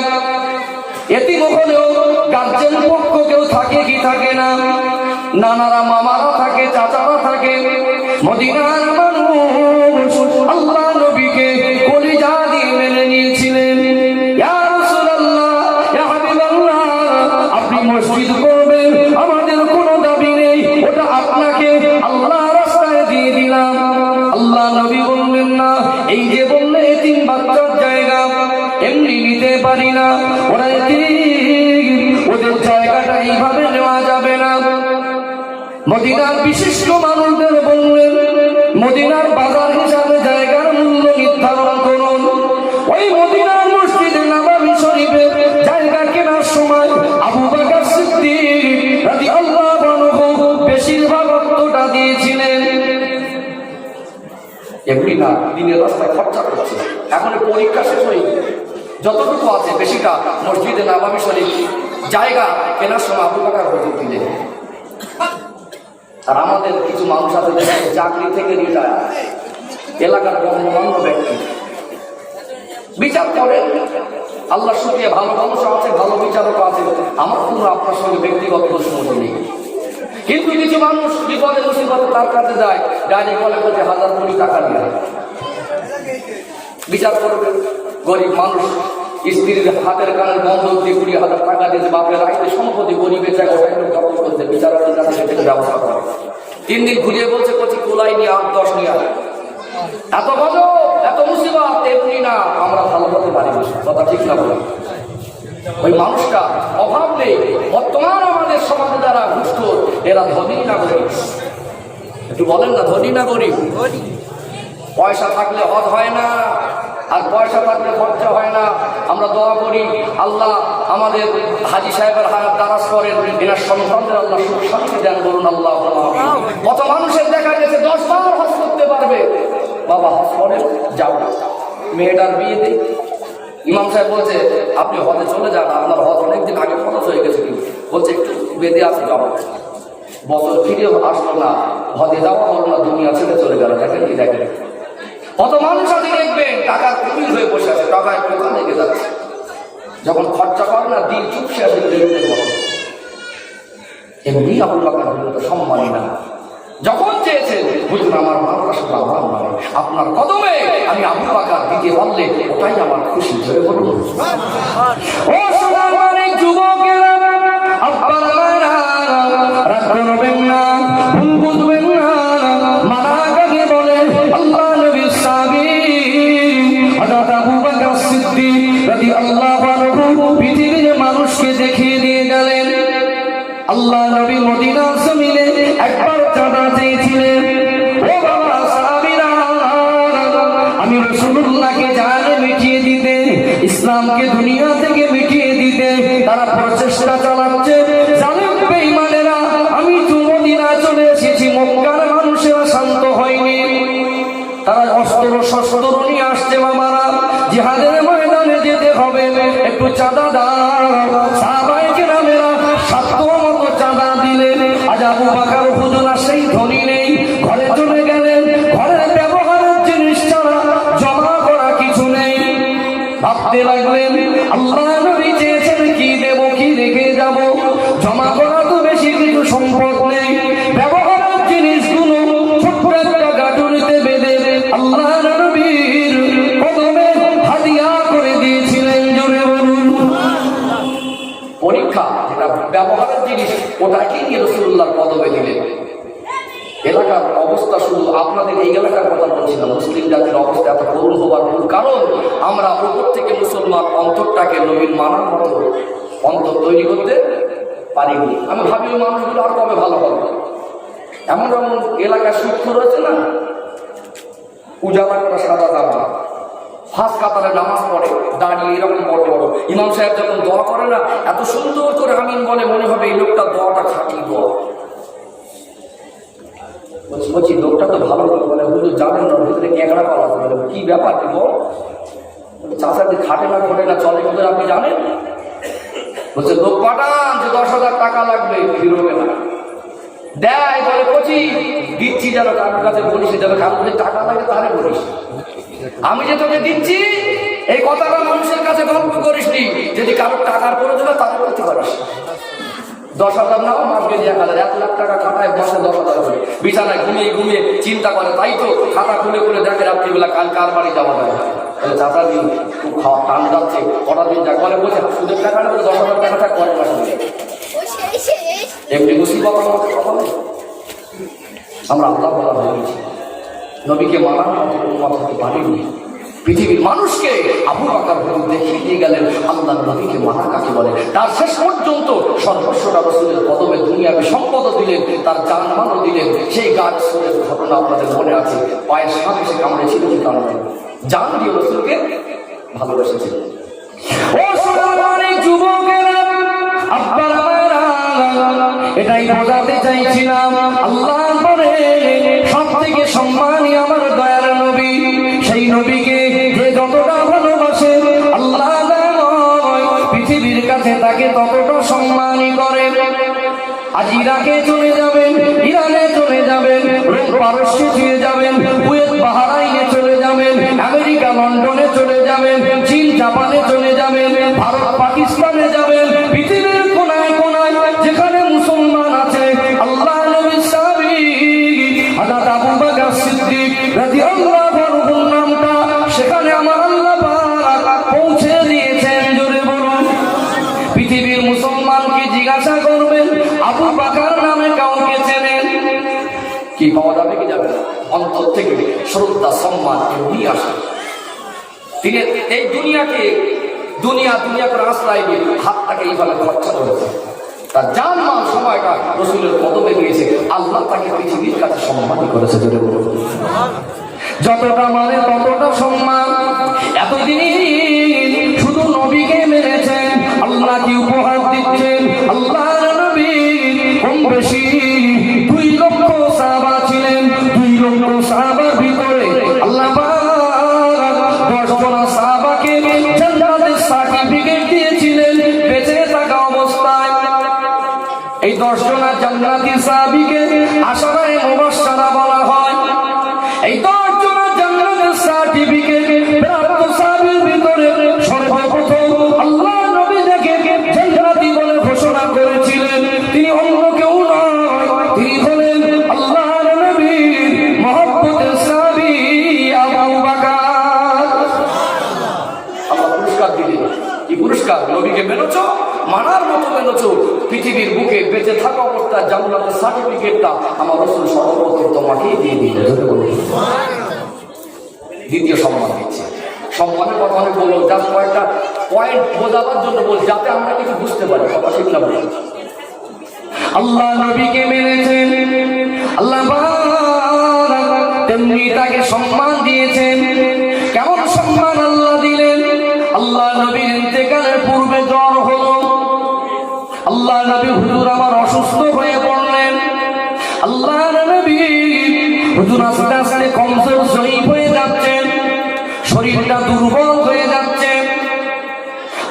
এতিম হলেও গার্জেন পক্ষ কেউ থাকে কি থাকে না? নানারা, মামারা থাকে, চাচারা থাকে। মদিনার মানুষ আল্লাহ নবীকে কলিজা দিয়ে মেনে নিয়েছিলেন। ইয়া রাসূলুল্লাহ, ইয়া হাবিবাল্লাহ, আপনি মসজিদ করবেন, আমাদের কোনো দাবি নেই, ওটা আপনাকে আল্লাহ রাস্তায় দিয়ে দিলাম। আল্লাহ নবী বললেন না, এই যে বললে এতিম বাচ্চার জায়গা, এমনি নিতে পারি না, ওরা এতিম, ওদের জায়গাটা এইভাবে নেওয়া যাবে না। মদিনার বিশিষ্ট মানুষদের বললেন, মদিনার বাজার হিসাবে জায়গার মূল্য নির্ধারণ করুন। ওই মদিনার মসজিদে নববী শরীফের জায়গা কেনার সময় আবু বকর সিদ্দিক রাদিয়াল্লাহু আনহু বেশিরভাগ অর্থটা দিয়েছিলেন। এমনি না, দিনের রাস্তায় খরচা করছে। এখন পরীক্ষা শেষ হয়ে যতটুকু আছে বেশিটা মসজিদে নববী শরীফ জায়গা কেনার সময় আবু বকর হুজুর দিলেন। আর আমাদের কিছু মানুষ আছে চাকরি থেকে রিটায়ার, এলাকার গণ্যমান্য ব্যক্তি, বিচার করেন। আল্লাহ শুকরিয়া, ভালো মানুষ আছে, ভালো বিচারক আছে, আমার কোনো আপনার সঙ্গে ব্যক্তিগত দুশ্মনী নেই। কিন্তু কিছু মানুষ বিপদে মুসিবতে তার কাছে যায়, ডাইরেক্ট বলে বলছে 1000 কোটি টাকা নিয়ে বিচার করবে। গরিব মানুষ স্ত্রীর হাতের কানের বন্ধক দিয়ে 20,000 টাকা দিয়েছে, বাপের রাইতে সম্পত্তি গরিবের জায়গায় দখল করছে, বিচারকের কাছে থেকে ব্যবস্থা করে। 3 দিন ঘুরিয়ে বলছে কচি কোলাই নিয়ে 8-10 নিয়ে এত বড় এত মুসিবত, এমনি না আমরা ভালো হতে পারি না, কথা ঠিক না বলে। ওই মানুষটা অভাব নেই। বর্তমান আমাদের সমাজে যারা ঘুষখোর, এরা ধনী না গরিব? একটু বলেন না, ধনী না গরিব? পয়সা থাকলে হজ হয় না, আর পয়সা থাকলে খরচা হয় না। আমরা দোয়া করি আল্লাহ আমাদের হাজী সাহেবের হায়াত দারাজ করেন, এনার সন্তানদের আল্লাহ সুখ শান্তি দেন, বলুন আল্লাহ। কত মানুষের দেখা গেছে 10 বার হজ করতে পারবে, বাবা হজ করেন, যাও মেয়েটার বিয়ে দেই। ইমাম সাহেব বলছে আপনি হজে চলে যান, আপনার হজ অনেকদিন আগে খরচ হয়ে গেছে। বলছে একটু বেঁধে আসে যাবো, বছর ফিরেও আসলো না, হজে যাওয়া হলো না, দুনিয়া ছেড়ে চলে গেল। দেখেন কি দেখেন, কত মানুষ আছে দেখবেন টাকার কুমির হয়ে বসে আছে, টাকায় কোথা লেগে যাচ্ছে। যখন খরচা করে না, দিন চুপসে আসে এমনি আবু বকর তো সম্মানী না। যখন চেয়েছেন বুঝুন আমার মাদ্রাসা আমার নয়, আপনার কদমে আমি আবু বকর দিতে পারলে ওটাই আমার খুশি। ধরে বলুন ও সোনার অনেক যুবকেরা, আপনারা রাগ করবেন না, ভুল বুঝবেন না। মানা কাকে বলে? আল্লাহ নবীর সাহাবী হযরত আবু বকর সিদ্দিক রাদিয়াল্লাহু আনহু পৃথিবীর মানুষকে দেখিয়ে দিয়ে গেলেন। আল্লাহ নবী মদিনার জমিনে একবার চাঁদা চেয়েছিলেন। ও বাবা সাহাবীরা, আমি রাসূলুল্লাহকে জানে মিটিয়ে দিতে, ইসলামকে দুনিয়া থেকে মিটিয়ে দিতে তারা প্রচেষ্টা চালাচ্ছে। জালেম বেঈমানেরা, আমি তো মদিনায় চলে এসেছি, মক্কার মানুষেরা শান্ত হয়নি। তারা অস্ত্র শস্ত্র নিয়ে আসছে। বাবারা, জিহাদের ময়দানে যেতে হবে, একটু চাঁদা দাও। সাহাবায়ে কেরামেরা সাধ্য মতো চাঁদা দিলেন। আজ আবু বকর হুজুর সেই ধনী নেই, ঘরে চলে গেলেন। ঘরের ব্যবহারের জিনিস ছাড়া জমা করা কিছু নেই। ভাবতে লাগলেন আল্লাহ নবী চেয়েছেন কি দেব, কি রেখে যাব। জমা করা তো বেশি কিছু সম্পদ নেই। ব্যবহারের জিনিসগুলো ছোট্ট একটা গাঁটুরিতে বেঁধে আল্লাহ নবীর কদমে হাদিয়া করে দিয়েছিলেন। জোরে বলুন। পরীক্ষা যেটা ব্যবহারের জিনিস, ওটাকে নিয়ে রাসূলুল্লাহর কদমে দিলেন। এলাকার অবস্থা শুধু আপনাদের এই এলাকার কথা বলছি না, মুসলিম জাতির অবস্থা এত করুণ হবার মূল কারণ আমরা উপর থেকে মুসলমান অন্তরটাকে নবীর মানার মতো অন্তর তৈরি করতে পারিনি। আমি ভাবি ওই মানুষগুলো আর কবে ভালো হবে। এমন এমন এলাকায় সূক্ষ্ম রয়েছে না, উজালা করা সাদা জামা, ফার্স্ট কাতারে নামাজ পড়ে, দাঁড়িয়ে এরকম বড় বড়। ইমাম সাহেব যখন দোয়া করে না, এত সুন্দর করে আমিন বলে, মনে হবে এই লোকটা দোয়াটা খাঁটি দোয়া। বলছি লোকটা তো ভালো বলে, হুজুর জানেন না ভিতরে ক্যাংড়া পাওয়া যাবে। কি ব্যাপার দিব? চাষাদের খাটে না করে না চলে হুজুর, আপনি জানেন? বলছে লোক পাঠান যে 10,000 টাকা লাগবে, ফিরবে না। দেয় বলে কচি দিচ্ছি, যেন কারোর কাছে বলিস, যেন কারোর কাছে টাকা লাগে তাহলে বলিস। আমি যে তোকে দিচ্ছি এই কথাটা মানুষের কাছে গল্প করিস নি, যদি কারোর টাকার প্রয়োজন হয় তাহলে করতে পারিস। 10,000 নাও, মাস গেলে 1,000, 1 লাখ টাকা খাতায় মাসে 10,000 করে বিছানায় ঘুমিয়ে ঘুমিয়ে চিন্তা করে, তাই তো খাতা খুলে খুলে দেখে রাত্রিবেলা কাল কার বাড়ি যাওয়া যায়। তাহলে চাচা দিন খুব খাওয়া টান যাচ্ছে, কটা দিন যা করে বলছে সুদের টাকা নেবে 10,000 টাকাটা করে মাসে এমনি মুসিবত আমাদের কথা নেই। আমরা আল্লাহ বলা হয়ে গেছি, নবীকে মানার মতো কোনো কথা হতে পারিনি। পৃথিবীর মানুষকে আবু বকর দেখিয়ে দিয়ে গেলেন আল্লাহর নবীকে মানা কাকে বলে। তার শেষ পর্যন্ত সর্বস্বটা রাসূলের কদমে দুনিয়াবি সম্পদও দিলেন, তার জানমালও দিলেন। সেই গাছের ঘটনা আপনাদের মনে আছে, পায়ের সাপ এসে কামড়েছিল, কি কারণে? জান দিয়ে রাসূলকে ভালোবেসেছিল। ও সোনার যুবকেরা, আপনারা এটাই বোঝাতে চাইছিলাম, আল্লাহ পরে সব থেকে সম্মানী আমার দয়ার নবী, সেই নবীকে যে যতটা ভালোবাসে আল্লাহ পৃথিবীর কাছে তাকে ততটা সম্মানী করে। আজ ইরাকে চলে যাবেন, ইরানে চলে যাবেন, রোম পারস্যে চলে যাবেন, কুয়েত বাহরাইনে চলে যাবেন, আমেরিকা লন্ডনে চলে যাবেন, চীন জাপানে চলে যাবেন, ভারত পাকিস্তানে যাবেন, পৃথিবীর কোনায় কোনায় যেখানে মুসলমান আছে আল্লাহ নবী সাহাবী হযরত আবু বকর সিদ্দিক রাদিয়াল্লাহু আনহুর নামটা সেখানে আমার আল্লাহ পাক পৌঁছে দিয়েছেন। জোরে বলুন। পৃথিবীর মুসলমানকে জিজ্ঞাসা করবেন আবু বকর নামে কাউকে চেনেন কি? পাওয়া যাবে কি যাবে না? অন্তর থেকে শ্রদ্ধা সম্মান এমনি আসে। তিনি এই দুনিয়া করে আশ্রয় দিয়ে হাতটাকে এইভাবে খরচা করেছে, তার জানমাল সময়টা রাসূলের কদমে দিয়েছে, আল্লাহ তাকে পৃথিবীর কাছে সম্মানী করেছে। যতটা মানে ততটা সম্মান। এতদিন শুধু নবীকে মেরেছেন, আল্লাহ কি উপহার দিচ্ছেন? আল্লাহর নবী কম বেশি 2 লক্ষ সাহাবা ছিলেন। 2 লক্ষ সাহাবার ভিতরে আল্লাহ 10 জন সাহাবাকে জান্নাতের সার্টিফিকেট দিয়েছিলেন বেঁচে থাকা অবস্থায়। এই 10 জন জান্নাতি সাহাবীকে আশারায়ে মুবাশশারা বলা হয়। এই 10 জন জান্নাতের সার্টিফিকেট প্রাপ্ত সাহাবীর ভিতরে সর্বপ্রথম আল্লাহ নবী যাকে জান্নাতি বলে ঘোষণা করেছিলেন তিনি অন্য কেউ নয়, তিনি হলেন আল্লাহর নবীর মহব্বতের সাহাবী আবু বকর। আল্লাহ পুরস্কার দিলেন। কি পুরস্কার? নবীকে মেনেছো, মানার মতো মেনেছো, পৃথিবীর বুকে বেঁচে থাকা অবস্থায় জান্নাতের সার্টিফিকেটটা আমার রাসূল সর্বপ্রথম তোমাকেই দিয়ে দিলেন। দ্বিতীয় সম্মান দিচ্ছে। সম্মানের কথা অনেক বলবো, জাস্ট কয়েকটা পয়েন্ট বোঝাবার জন্য বল, যাতে আমরা কিছু বুঝতে পারি। কথা ঠিক না বলি? আল্লাহ নবীকে মেনেছেন, আল্লাহ তেমনি তাকে সম্মান দিয়েছেন। কেমন সম্মান আল্লাহ দিলেন? আল্লাহ নবীর ইন্তেকালের পূর্বে জ্বর হলো, আল্লাহ নবী হুজুর আমার অসুস্থ হয়ে পড়লেন। আল্লাহ নবী হুজুর আস্তে আস্তে কমজোর জয়ীফ হয়ে যাচ্ছেন, শরীরটা দুর্বল হয়ে যাচ্ছে।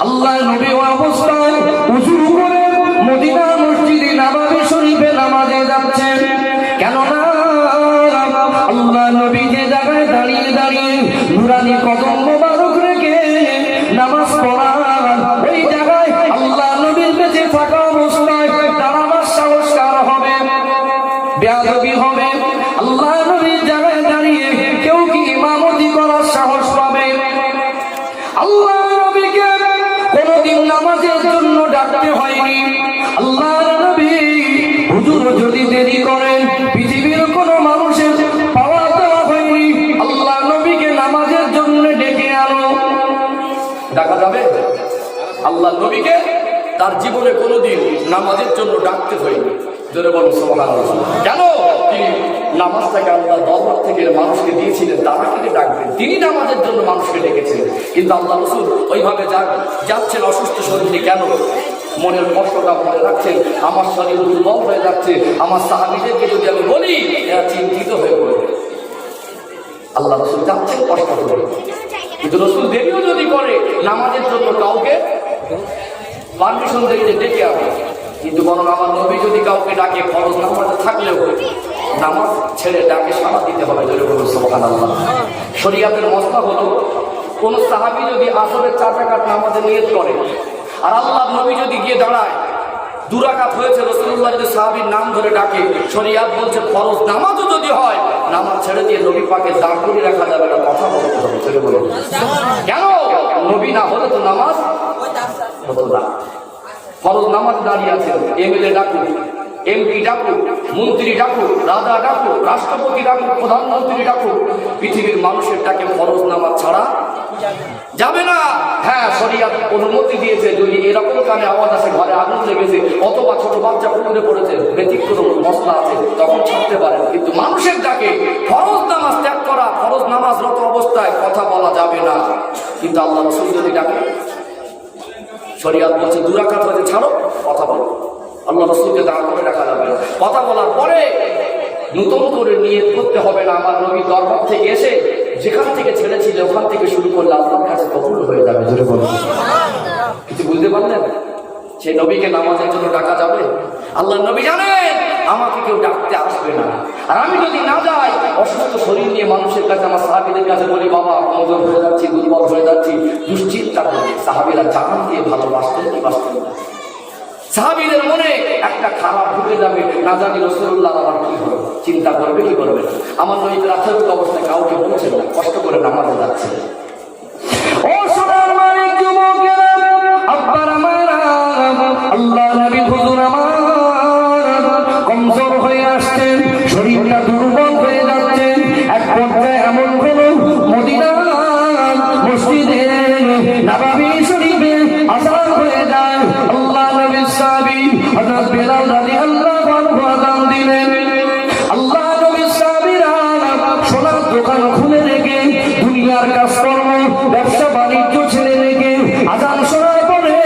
আল্লাহ নবী ওই অবস্থায় উযু করে মদিনা মসজিদে নববী শরীফে নামাজে যাচ্ছেন। কেননা আল্লাহ নবী যে জায়গায় দাঁড়িয়ে দাঁড়িয়ে নুরানি কদম মোবারক রেখে নামাজ পড়ান, ওই জায়গায় আল্লাহ নবীর বেঁচে থাকা অবস্থায় দাঁড়াবার সাহস কার হবে? বেয়াদবি হবে। আল্লাহ নবীর জায়গায় দাঁড়িয়ে কেউ কি ইমামতি করার সাহস পাবে? আল্লাহ নবীকে কোনদিন নামাজের জন্য ডাকতে হয়নি। আল্লাহর নবী হুজুর যদি দেরি করেন পৃথিবীর কোন মানুষের পাওয়া দেওয়া হয়নি। আল্লাহ নবীকে নামাজের জন্য ডেকে আনো, ডাকা যাবে? আল্লাহ নবীকে তার জীবনে কোনোদিন নামাজের জন্য ডাকতে হয়নি। জোরে বলুন সুবহানাল্লাহ। কেন? তিনি নামাজটাকে আল্লাহ দরবার থেকে মানুষকে দিয়েছিলেন, তারা কিন্তু ডাকবেন। তিনি নামাজের জন্য মানুষকে ডেকেছিলেন, কিন্তু আল্লাহ রাসূল ওইভাবে যাচ্ছেন অসুস্থ শরীরে। কেন? মনের কষ্টটা মনে রাখছেন, আমার শরীর দুর্বল হয়ে যাচ্ছে, আমার সাহাবীদেরকে যদি আমি বলি এরা চিন্তিত হয়ে পড়বে। আল্লাহ রাসূল যাচ্ছেন কষ্ট করে, কিন্তু রাসূল দেরিও যদি করে নামাজের জন্য কাউকে পারমিশন দিয়ে ডেকে আনে। কিন্তু বরং আমার নবী যদি কাউকে ডাকে ফরজ নামাজে থাকলেও নামাজ ছেড়ে ডাকে সাড়া দিতে হবে। জোরে বলুন সুবহানাল্লাহ। শরীয়তের মসলা হলো কোন সাহাবী যদি আসরের 4 রাকাত নামাজে নিয়ত করে আর আল্লাহর নবী যদি গিয়ে দাঁড়ায় 2 রাকাত হয়েছে, রাসূলুল্লাহ যদি সাহাবীর নাম ধরে ডাকে, শরীয়ত বলছে ফরজ নামাজও যদি হয় নামাজ ছেড়ে দিয়ে নবী পাকের দাঁড় করিয়ে রাখা যাবে না, কথা বলতে হবে। জোরে বলুন কেন? নবী না হলে তো নামাজ হতো না। ফরজ নামাজ দাঁড়িয়ে আছে, এমএলএ ডাকুক, এমপি ডাকুক, মন্ত্রী ডাকুক, রাজা ডাকুক, রাষ্ট্রপতি ডাকুক, প্রধানমন্ত্রী ডাকুক, পৃথিবীর মানুষের ডাকে ফরজ নামাজ ছাড়া যাবে না। হ্যাঁ, শরীয়ত অনুমতি দিয়েছে যদি এরকম কানে আওয়াজ আসে, ঘরে আগুন লেগেছে অথবা ছোট বাচ্চা পুকুরে পড়েছে, ব্যতিক্রম মশলা আছে, তখন ছাড়তে পারেন। কিন্তু মানুষের ডাকে ফরজ নামাজ ত্যাগ করা, ফরজ নামাজরত অবস্থায় কথা বলা যাবে না। কিন্তু আল্লাহ রাসূল যদি ডাকে, শরীয়ত বলছে 2 রাকাত হয়েছে ছাড়ো, কথা বলো। আল্লাহ রাসূলকে দাঁড় করে রাখা যাবে না। কথা বলার পরে নতুন করে নিয়ত করতে হবে না। আমার নবী দরবার থেকে এসে যেখান থেকে ছেড়েছিল ওখান থেকে শুরু করলে আল্লাহর কাছে কবুল হয়ে যাবে। জোরে বলুন। কিছু বুঝতে পারলেন? সেই নবীকে নামাজের জন্য ডাকা যাবে? আল্লাহর নবী জানেন আমাকে কেউ ডাকতে আসবে না, আর আমি যদি না যাই অসুস্থ শরীর নিয়ে মানুষের কাছে, আমার সাহাবীদের কাছে বলি বাবা কমজোর হয়ে যাচ্ছি, দুর্বল হয়ে যাচ্ছি, দুশ্চিন্তা করি। সাহাবীরা জান দিয়ে ভালোবাসতেন কি বাসতেন না? সাহাবীদের মনে একটা খারাপ ঢুকে যাবে, না জানি রাসূলুল্লাহ আমার কি হবে, চিন্তা করবে কি করবে। আমার নবী রাতের অবস্থায় কাউকে বলছেন না, কষ্ট করে নামাজে যাচ্ছে। ও সোনার মানিক যুবকেরা, আব্বার আমার, আল্লাহ নবী হুজুর আমার কমজোর হয়ে আসছেন, শরীরটা দুর্বল হয়ে যাচ্ছে। এক পর্যায়ে এমন হলো মদিনা মসজিদে নববী শরীফে আযান হয়ে যায়। আল্লাহ নবীর সাহাবী হযরত বেলাল রাদিয়াল্লাহু আনহু আযান দিলেন। আল্লাহ নবীর সাহাবীরা সোনার দোকান খুলে রেখে, দুনিয়ার কাজকর্ম ব্যবসা বাণিজ্য ছেড়ে রেখে আযান শোনার পরে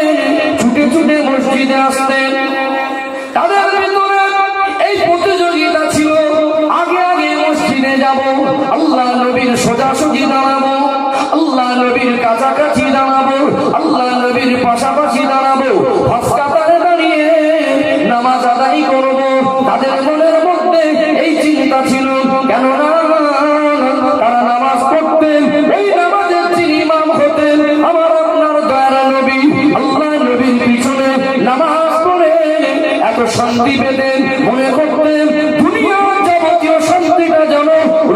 ছুটে ছুটে মসজিদে আসতেন। তাদের ভিতরে এই প্রতিযোগিতা ছিল, আগে আগে মসজিদে যাব, আল্লাহ নবীর সোজাসুজি দাঁড়াবো, আল্লাহ নবীর কাছাকাছি দাঁড়াবো, আল্লাহ নবীর পাশাপাশি দাঁড়াবো, ফাঁস কাতারে দাঁড়িয়ে নামাজ আদায় করবো। তাদের মনের মধ্যে এই চিন্তা ছিল, কেননা তারা নামাজ পড়তেন, এই নামাজের যিনি ইমাম হতেন আমার আপনার দয়ার নবী, আল্লাহ নবীর পিছনে নামাজ পড়ে এত শান্তি পেতেন, মনে করতেন দুনিয়ার যাবতীয় শান্তিটা যেন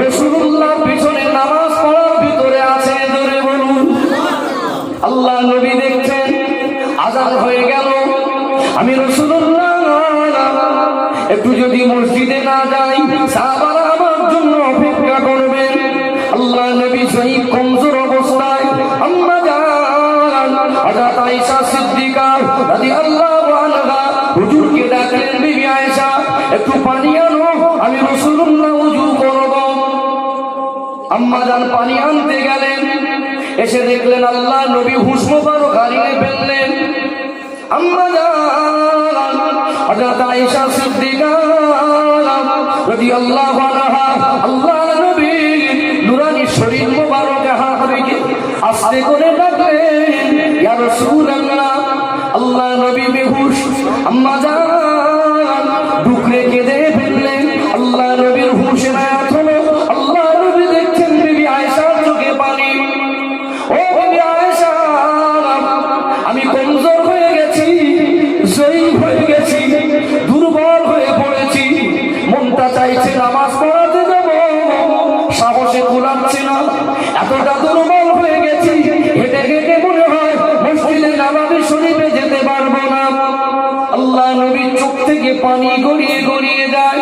রাসূলুল্লাহর পিছনে নামাজ পড়ার ভিতরে আছে। জোরে বলুন। আল্লাহ নবী দেখছেন আযান হয়ে গেল, আমি রাসূলুল্লাহ একটু যদি মসজিদে না যাই সাহাবারা আমার জন্য অপেক্ষা করবেন। আল্লাহ নবী শহীদ কমজোর অবস্থায় আম্মা জান হযরত আয়েশা সিদ্দিকা রাদিয়াল্লাহু আনহা হুজুরকে ডাকলেন, বিবি আয়েশা একটু পানি আনো, আমি রাসূলুল্লাহ ওযু করব। আম্মা জান পানি আনতে গেলেন, এসে দেখলেন আল্লাহ নবী হুঁশ মোবারক হারিয়ে ফেললেন। আম্মা জান হযরত আয়েশা সিদ্দিকা রাদিয়াল্লাহু আনহা আল্লাহ নবী নুরানি শরীর মোবারকে হাত রেখে আস্তে করে ডাকলেন, ইয়া রাসূলুল্লাহ। আল্লাহ নবী বেহুশ, আম্মা জান ডুকরে কেঁদে ফেললেন। আল্লাহ নবীর হুঁশ আয়াত হলো, আল্লাহ নবী দেখছেন বিবি আয়েশার চোখে পানি। ও বিবি আয়েশা, আমি কমজোর হয়ে গেছি, জয়ী হয়ে গেছি, দুর্বল হয়ে পড়েছি, মনটা চাইছে নামাজ পড়াতে যাব, সাহসে কুলাচ্ছে না, এতটা দুর্বল হয়ে গেছি, হেঁটে হেঁটে মনে হয় মসজিদে নববী শরীফে যেতে পারবো না। আল্লাহ নবীর চোখ থেকে পানি গড়িয়ে গড়িয়ে যায়।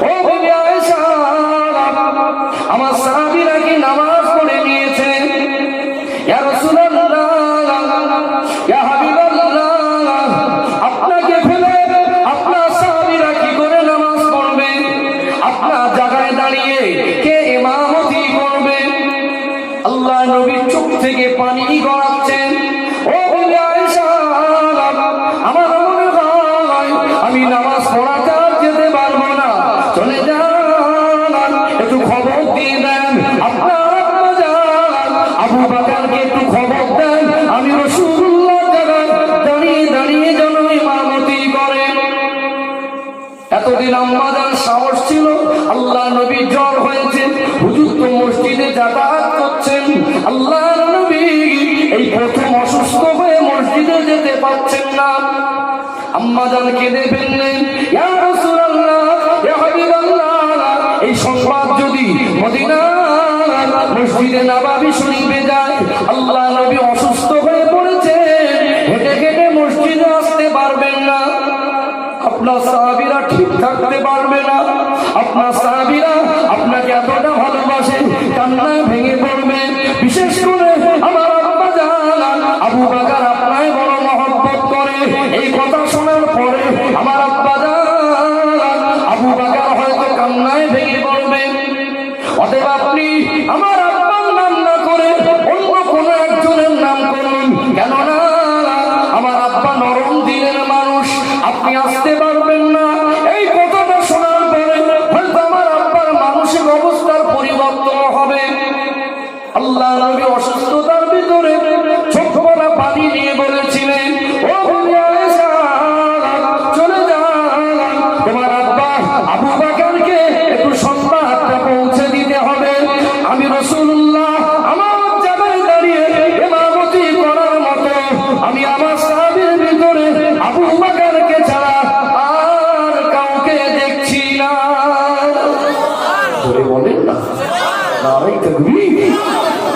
ও বিবি আয়েশা, আমার সাহাবীরা কি নামাজ পড়ে নিয়েছে? ইয়া রাসূলুল্লাহ, ইয়া হাবিবাল্লাহ, আপনাকে ফেলে আপনার সাহাবীরা কি করে নামাজ পড়বে? আপনার জায়গায় দাঁড়িয়ে কে ইমামতি করবে? আল্লাহ নবীর চোখ থেকে পানি গড়াচ্ছেন। ও বিবি আয়েশা, আমার মনে হয় আমি নামাজ পড়াতে আর যেতে পারবো না, চলে যান, একটু খবর দিয়ে দেন আপনার আম্মা জান আবু বকরকে একটু খবর দেন, আমি রাসূলুল্লাহর জায়গায় দাঁড়িয়ে দাঁড়িয়ে যেন ইমামতি করে। আম্মা জান কেঁদে ফেললেন, ইয়া রাসূলুল্লাহ, ইয়া হাবিবাল্লাহ, এই সংবাদ যদি মদিনার মসজিদে নববী শরীফে যায়, আল্লাহ নবী অসুস্থ হয়ে পড়েছে, হেঁটে হেঁটে মসজিদে আসতে পারবেন না, আপনার সাহাবীরা ঠিক থাকতে পারবে না, আপনার সাহাবীরা আপনাকে এতটা ভালোবাসে, কান্নায় ভেঙে পড়বে। বিশেষ করে আমার আব্বা জান আবু বকর আপনাকে বড় মহব্বত করে। এই কথা শোনার পরে আমার আব্বা জান আবু বকর হয়তো কান্নায় ভেঙে পড়বে। অতএব আপনি আমার আব্বার নাম না করে অন্য কোনো একজনের নাম করুন, কেননা আমার আব্বা নরম দিলের মানুষ, আপনি আসতে পারবেন না। এই কথাটা শোনার পরে হয়তো আমার আব্বার মানসিক অবস্থার পরিবর্তন হবে। আল্লাহ নবী অসুস্থতার ভিতরে চোখ ভরা পানি নিয়ে বলেছিলেন, ও আয়েশা, চলে যান, তোমার আব্বা আবু বকরকে একটু সংবাদটা পৌঁছে দিতে হবে। আমি রাসূলুল্লাহ আমার জায়গায় দাঁড়িয়ে ইমামতি করার মতো আমি আমার সাহাবীর ভিতরে আবু বকরকে ছাড়া আর কাউকে দেখছি না। ধরে বলেন না, নারে তাকবীর,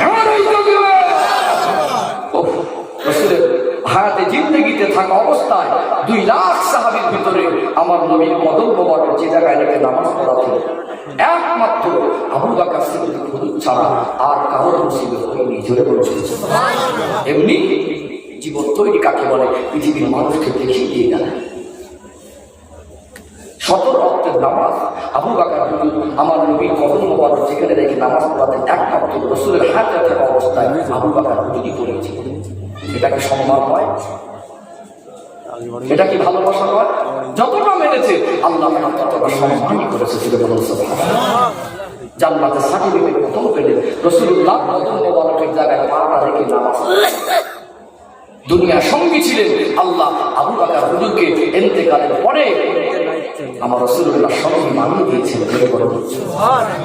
নারে তাকবীর। রাসূলের হায়াতে জিন্দেগিতে থাকা অবস্থায় 2 লাখ সাহাবীর ভিতরে আমার নবীর কদম মোবারক যে জায়গায় রেখে নামাজ পড়াতেন, একমাত্র আবু বকর সিদ্দিক হুজুর ছাড়া আর কারোর নসিবে হয়নি। জোরে বলছেন সুবহানাল্লাহ। এমনি জীবন তৈরি কাকে বলে পৃথিবীর মানুষকে দেখিয়ে দিয়ে গেলেন। 17 ওয়াক্তের নামাজ আবু বকর হুজুর আমার নবীর কদম মোবারক যেখানে রেখে নামাজ পড়াতেন, একমাত্র রাসূলের হায়াতে থাকা অবস্থায় আবু বকর হুজুরই পড়েছিলেন। এটা কি সম্মান হয়? এটা কি ভালোবাসা হয়? যতটা মেনেছে আল্লাহ ততটা সম্মানই করেছে। সুবহানাল্লাহ। জান্নাতের সার্টিফিকেট প্রথম পেলেন রাসূলুল্লাহ কদম মোবারকের জায়গায় পাটা রেখে নামাজ। দুনিয়ার সঙ্গী ছিলেন আল্লাহ আবু বকর হুজুরকে ইন্তেকালের পরে আমার রাসূলুল্লাহ সঙ্গী বানিয়ে দিয়েছেন।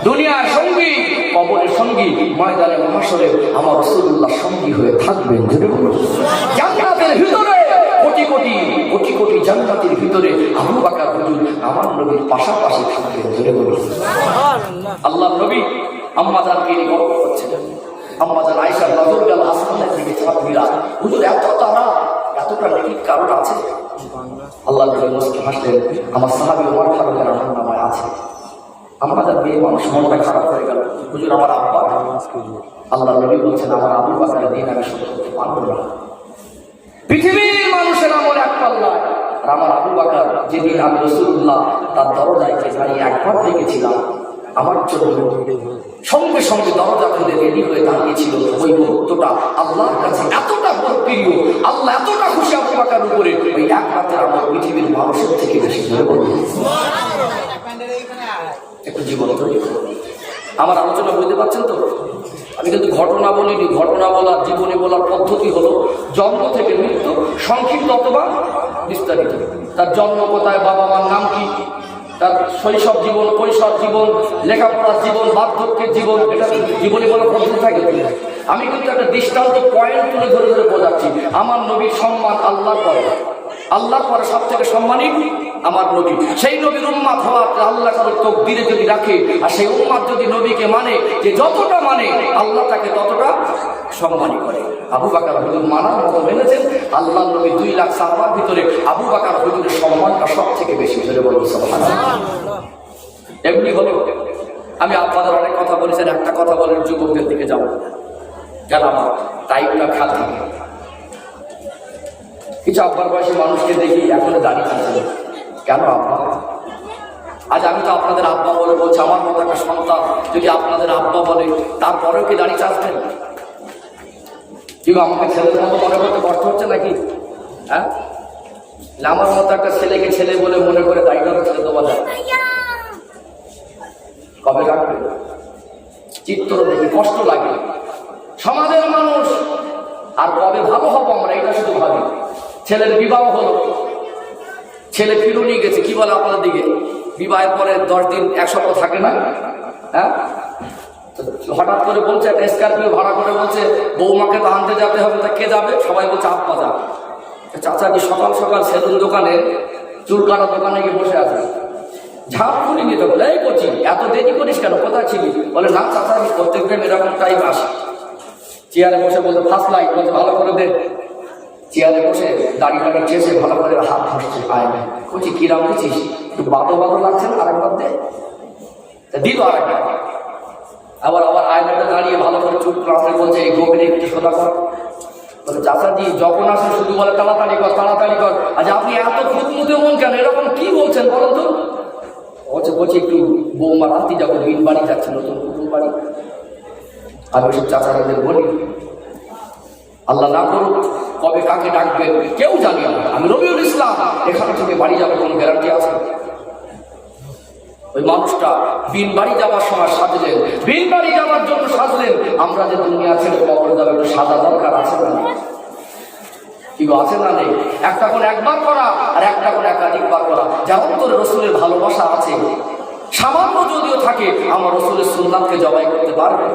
দুনিয়ার সঙ্গী, কবরের সঙ্গী, ময়দানে মহাশরে আমার রাসূলুল্লাহ সঙ্গী হয়ে থাকবেন। জান্নাতের ভিতরে কোটি কোটি কোটি কোটি জান্নাতের ভিতরে আবু বকর হুজুর আমার নবীর পাশাপাশি থাকবেন। আল্লাহ নবী আম্মা জানকে নিয়ে গর্ব করছিলেন। আম্মা জান আয়েশা রাদিয়াল্লাহু আসমানের দিকে তাকিয়ে, হুজুর এত তারা, এতটা নেকি কারণ আছে? আল্লাহ নবী মুস্কি হাসলেন, আমার সাহাবী ওমর ফারুকের আমলনামায় আছে। আম্মা জান মেয়ে মানুষ মনটা খারাপ হয়ে গেল, হুজুর আমার আব্বা। আল্লাহ নবী বলছেন, আমার আবু বকরের দিন আমি সহ্য করতে পারবো না। পৃথিবীর মানুষের আমল এক পাল্লায়, আর আমার আবু বকর যেদিন আমি রাসূলুল্লাহ তার দরজায় দাঁড়িয়ে একবার দেখেছিলাম, আমার জন্য সঙ্গে সঙ্গে দরজা খুলে রেডি হয়ে দাঁড়িয়েছিল। ওই মুহূর্তটা আল্লাহর কাছে এতটা প্রিয়, আল্লাহ এতটা খুশি আবু বকরের উপরে, ওই এক রাতের আমার পৃথিবীর মানুষের থেকে বেশি। একটু জীবন তৈরি আমার আলোচনা বুঝতে পারছেন তো? আমি কিন্তু ঘটনা বলিনি। ঘটনা বলার, জীবনে বলার পদ্ধতি হলো জন্ম থেকে মৃত্যু, সংক্ষিপ্ত অথবা বিস্তারিত। তার জন্ম কোথায়, বাবা মার নাম কি, তার শৈশব জীবন, কৈশোর জীবন, লেখাপড়ার জীবন, বার্ধক্যের জীবন, এটা জীবনে বলার পদ্ধতি থাকে। আমি কিন্তু একটা দৃষ্টান্ত পয়েন্ট তুলে ধরে ধরে বোঝাচ্ছি। আমার নবীর সম্মান আল্লাহর পরে, আল্লাহর পরে সব থেকে সম্মানী আমার নবী। সেই নবীর উম্মাত হওয়া আল্লাহ তাআলা তাকদীরে যদি রাখে, আর সেই উম্মাত যদি নবীকে মানে, যে যতটা মানে আল্লাহ তাকে ততটা সম্মানী করে। আবু বকর হুজুর মানার মতো মেনেছেন। আল্লাহ নবী 2 লাখ সাহাবার ভিতরে আবু বকর হুজুরের সম্মানটা সব থেকে বেশি। ধরে বলি সুবহানাল্লাহ। এমনি হলো, আমি আপনাদের অনেক কথা বলেছেন, একটা কথা বলেন যুবকদের দিকে যাব, কেন আমার টাইমটা খালি। কিছু আব্বার বয়সী মানুষকে দেখি এখনো দাঁড়িয়ে আছে, কেন আব্বা? আজ আমি তো আপনাদের আব্বা বলে বলছি, আমার মতো একটা সন্তান যদি আপনাদের আব্বা বলে, তারপরেও কি দাঁড়িয়ে চাচ্ছেন? কিন্তু আমাকে ছেলেদের মতো মনে করতে কষ্ট হচ্ছে নাকি? হ্যাঁ, আমার মতো একটা ছেলেকে ছেলে বলে মনে করে দাঁড়িয়ে ছেলে দেওয়া যায়? কবে রাখবে? চিত্র দেখি কষ্ট লাগে। সমাজের মানুষ আর কবে ভালো হবো আমরা, এটা শুধু ভাবি। ছেলের বিবাহ হলো, ছেলে ফিরুনি গেছে, কি বলে আপনাদের দিকে? বিবাহের পরে 10 দিন 1 সপ্তাহ থাকে না? হ্যাঁ, হঠাৎ করে বলছে একটা স্করপিও ভাড়া করে, বলছে বৌমাকে তো আনতে যেতে হবে। তা কে যাবে? সবাই বলছে আব্বা যাবে। চাচাজি সকাল সকাল সেলুন দোকানে, চুল কাটা দোকানে গিয়ে বসে আছে। ঝাঁপ খুলে নিতে বলে, এই করছি এত দেরি করিস কেন, কোথায় ছিলি? বলে না চাচা আমি প্রত্যেকদিন এরকম টাইম আসি। চেয়ারে বসে বলতে ফার্স্ট লাইট বলতে ভালো করে দে। চেয়ারে বসে দাড়ি কাটা চেয়েছে, ভালো করে হাত ধরছে আয় করছি, কিরাম দিচ্ছিস একটু বাদো বাদো লাগছে না, আরেকবার দে। দিল আরেকবার। আবার আবার আয়নাটা দাঁড়িয়ে ভালো করে চুপ করে বলছে এই গভীরে একটু সোজা কর। বলে চাচাজি যখন আসে শুধু বলে তাড়াতাড়ি কর তাড়াতাড়ি কর। আচ্ছা আপনি এত খুঁতমুতে মন কেন, এরকম কি বলছেন বলেন তো? বলছে একটু বৌমা রাত্রি যাবো, বিন বাড়ি যাচ্ছে, নতুন কুটুম বাড়ি। আর ওইসব চাচারাদের বলি আল্লাহ না করুক কবে কাকে ডাকবেন কেউ জানি না। আমি রবিউল ইসলাম, এখান থেকে বাড়ি যাবো কোনো গ্যারান্টি আছে? ওই মানুষটা বিন বাড়ি যাওয়ার সময় সাজলেন, বিন বাড়ি যাওয়ার জন্য সাজলেন। আমরা যে দুনিয়া ছেড়ে কবরে যাবে একটু সাজা দরকার আছে না? কি আছে না নেই? একটা কোন একবার করা আর একটা কোন একাধিকবার করা। যার অন্তরে রসুলের ভালোবাসা আছে, সামান্য যদিও থাকে, আমার রসুলের সুন্নাতকে জবাই করতে পারবে।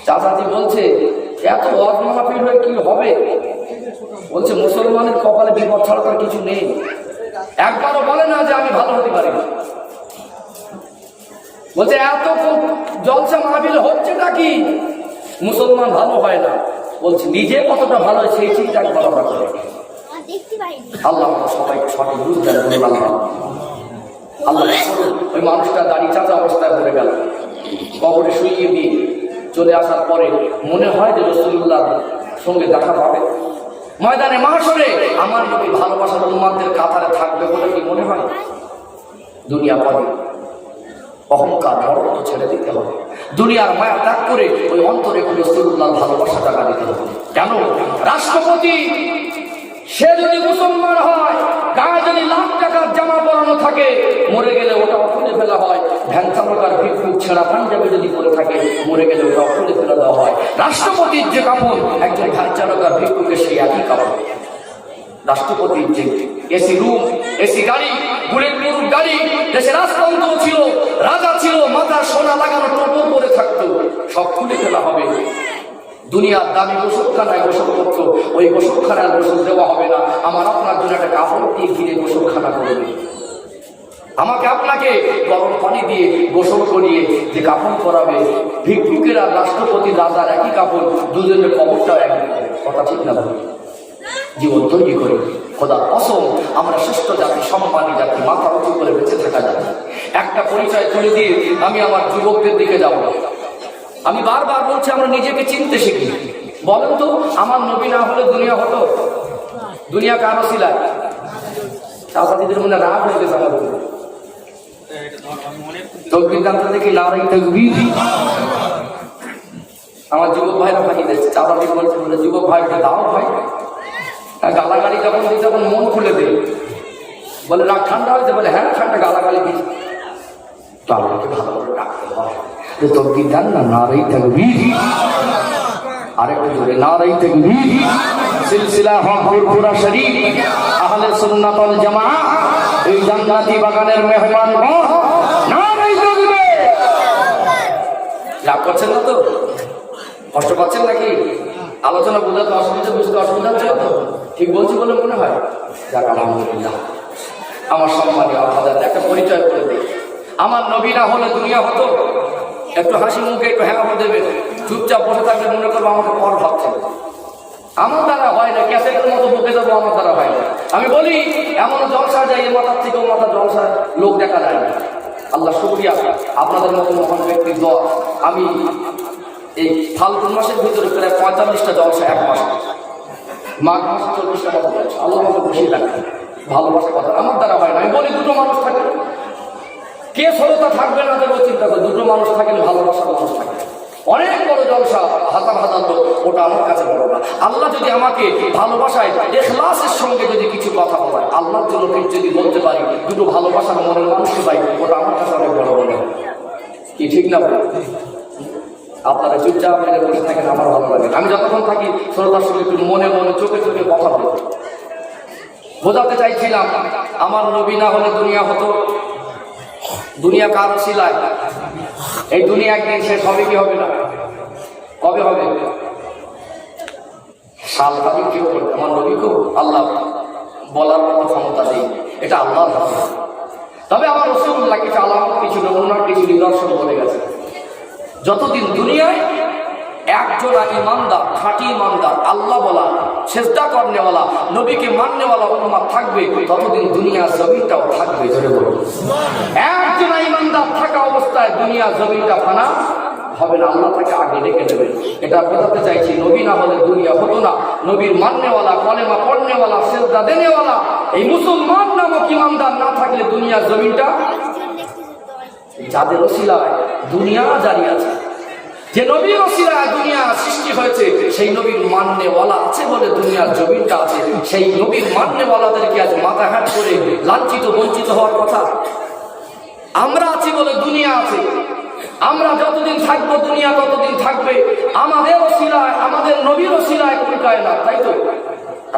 চাচাজি বলছে এত ওয়াজ মাহফিল হয়ে কি হবে? বলছে মুসলমানের কপালে বিপদ ছাড়া তার কিছু নেই। একবারও বলে না যে আমি ভালো হতে পারি। বলছে এত জলসা মাহফিল হচ্ছেটা কি, মুসলমান ভালো হয় না। বলছে নিজে কতটা ভালো হয় সেই চিন্তা একবার আমরা করি। আল্লাহ সবাইকে সঠিক বুঝতে আল্লাহ। ওই মানুষটা দাড়ি চাচা অবস্থায় পড়ে গেল, কবরে শুইয়ে দিয়ে চলে আসার পরে মনে হয় যে রাসূলুল্লাহর সঙ্গে দেখা পাবে ময়দানে মাহশরে। আমার নবী ভালোবাসার উম্মতের কাতারে থাকবে বলে কি মনে হয়? দুনিয়া পাবে, অহংকার বড়ত্ব ছেড়ে দিতে হবে, দুনিয়ার মায়া ত্যাগ করে ওই অন্তরে রাসূলুল্লাহর ভালোবাসা টাকা দিতে হবে। কেন? রাষ্ট্রপতি সে যদি মুসলমান হয়, গায়ে যদি লাখ টাকার জামা পরানো থাকে, মরে গেলে ওটাও খুলে ফেলা হয়। ভ্যান চালকার ভিক্ষুক ছেঁড়া পাঞ্জাবি যদি পরে থাকে, মরে গেলে ওটাও খুলে ফেলে দেওয়া হয়। রাষ্ট্রপতির যে কাপড়, একজন ভ্যান চালকার ভিক্ষুকের সেই একই কাপড়। রাষ্ট্রপতির যে এসি রুম, এসি গাড়ি, বুলেট প্রুফ গাড়ি, দেশে রাজতন্ত্র ছিল, রাজা ছিল, মাথার সোনা লাগানো টোটো পরে থাকতো, সব খুলে ফেলা হবে। দুনিয়ার দামি গোসলখানায় গোসল করতো, ওই গোসলখানায় গোসল দেওয়া হবে না। আমার আপনার জন্য একটা কাপড় দিয়ে ঘিরে গোসলখানা করবে। আমাকে আপনাকে গরম পানি দিয়ে গোসল করিয়ে যে কাপড় পরাবে। ভিক্ষুকের আর রাষ্ট্রপতি রাজার একই কাপড়, দুজনের কবরটাও একই। কথা ঠিক না? জীবন তৈরি করি খোদার কসম, আমরা শ্রেষ্ঠ জাতি, সম্মানী জাতি, মাথা উঁচু করে বেঁচে থাকা জাতি। একটা পরিচয় তুলে দিয়ে আমি আমার যুবকদের দিকে যাব। আমি বারবার বলছি আমরা নিজেকে চিনতে শিখি। বলেন তো আমার নবী না হলে দুনিয়া হতো? দুনিয়া কারো ছিলায়? চাচাদিদের মনে রাগ হয়ে গেছে আমাদের। তকবীর দানটা দেখি নারাই তাকবীর। আমার যুবক ভাইরা ফাঁকি দিচ্ছে। চাচাদি বলছে বলে যুবক ভাইকে দাও ভাই। গালাগালি যখন দিই তখন মন খুলে দেয়। বলে রাগ ঠান্ডা হয়েছে? বলে হ্যাঁ ঠান্ডা, গালাগালি দিই তো আল্লাহকে ভালো করে ডাকতে হয়। তকবীর দান না, নারাই তাকবীর। আরেকটু জোরে নারাই তাকবীর। সিলসিলা হক ফুরফুরা শরীফ, আহলে সুন্নাত ওয়াল জামাআহ, এই জান্নাতি বাগানের মেহমানগণ, নারাই তাকবীর। রাগ করছেন না তো? কষ্ট পাচ্ছেন নাকি? আলোচনা বোঝাতে অসুবিধা, বুঝতে অসুবিধা হচ্ছে তো? ঠিক বলছি বলে মনে হয়? যাক আলহামদুলিল্লাহ। আমার সম্মানীয় আপনাদের একটা পরিচয় করে দিই। আমার নবী না হলে দুনিয়া হতো? একটু হাসি মুখে একটু হ্যাঁ দেবেন। চুপচাপ বসে থাকলে মনে করবো আমাকে পর ভাবছে। আমার দ্বারা হয় না, ক্যাসেটের মতো বকে যাবো, আমার দ্বারা হয় না। আমি বলি এমন জলসা যায়, এ মাথার থেকেও মাথা জলসা লোক দেখা যায় না। আল্লাহ শুকরিয়া, আপনাদের মতো মহান ব্যক্তির দোয়া। আমি এই ফাল্গুন মাসের ভিতরে প্রায় 45টা জলসা এক মাসে, মাঘ মাসে 40টা মতো জলসা। আল্লাহ আমাকে খুশি লাগে, ভালোবাসার কথা আমার দ্বারা হয় না। আমি বলি দুটো মানুষ থাকে, কে সরতা থাকবে না দেবো চিন্তা করে, দুটো মানুষ থাকেন, ভালোবাসার মানুষ থাকে। অনেক বড় জলসা, হাজার হাজার লোক, ওটা আমার কাছে বড় না। আল্লাহ যদি আমাকে ভালোবাসায় ইখলাসের সঙ্গে যদি কিছু কথা বলায়, আল্লাহর জন্য যদি বলতে পারি, দুটো ভালোবাসার মনের মানুষকে পাই, ওটা আমার কাছে অনেক বড় মনে হয়। কি ঠিক না? আপনারা চুপচাপ মেরে বসে থাকেন, আমার ভালো লাগে। আমি যতক্ষণ থাকি শ্রোতার সঙ্গে একটু মনে মনে চোখে চোখে কথা বলবো। বোঝাতে চাইছিলাম আমার নবী না হলে দুনিয়া হতো? দুনিয়া কারো ছিলায়? এই দুনিয়া একদিন শেষ হবে কি হবে না? কবে হবে? শালবাড়ি কেউ করবে, আমার নবীকেও আল্লাহ বলার মতো ক্ষমতা নেই, এটা আল্লাহর ক্ষমতা। তবে আমার রাসূলুল্লাহ কিছু আলামত, কিছু নমুনা, কিছু নিদর্শন বলে গেছে। যতদিন দুনিয়ায় একজোড়া ইমানদার, খাঁটি ইমানদার, আল্লাহ বলা, সেজদা করনেওয়ালা, নবীকে মাননেওয়ালা উম্মাত থাকবে, ততদিন দুনিয়া জমিনটাও থাকবে। ধরে বলুন, একজোড়া ইমানদার থাকা অবস্থায় দুনিয়া জমিনটা ফানা হবে না, আল্লাহ তাকে আগে ডেকে দেবেন। এটা বোঝাতে চাইছি, নবী না হলে দুনিয়া হতো না। নবীর মাননেওয়ালা, কলেমা পড়নেওয়ালা, সেজদা দেনেওয়ালা এই মুসলমান নামক ইমানদার না থাকলে দুনিয়া জমিনটা, যাদের ওসিলায় দুনিয়া জারি আছে, যে নবীর ওসিলায় দুনিয়া সৃষ্টি হয়েছে, সেই নবীর মাননেওয়ালা আছে বলে দুনিয়ার জমিনটা আছে। সেই নবীর মাননেওয়ালাদেরকে আজ মাথা হাত করে লাঞ্ছিত বঞ্চিত হওয়ার কথা? আমরা আছি বলে দুনিয়া আছে। আমরা যতদিন থাকবো দুনিয়া ততদিন থাকবে। আমাদের ওসিলায়, আমাদের নবীর ওসিলায় কুলকায় না, তাই তো?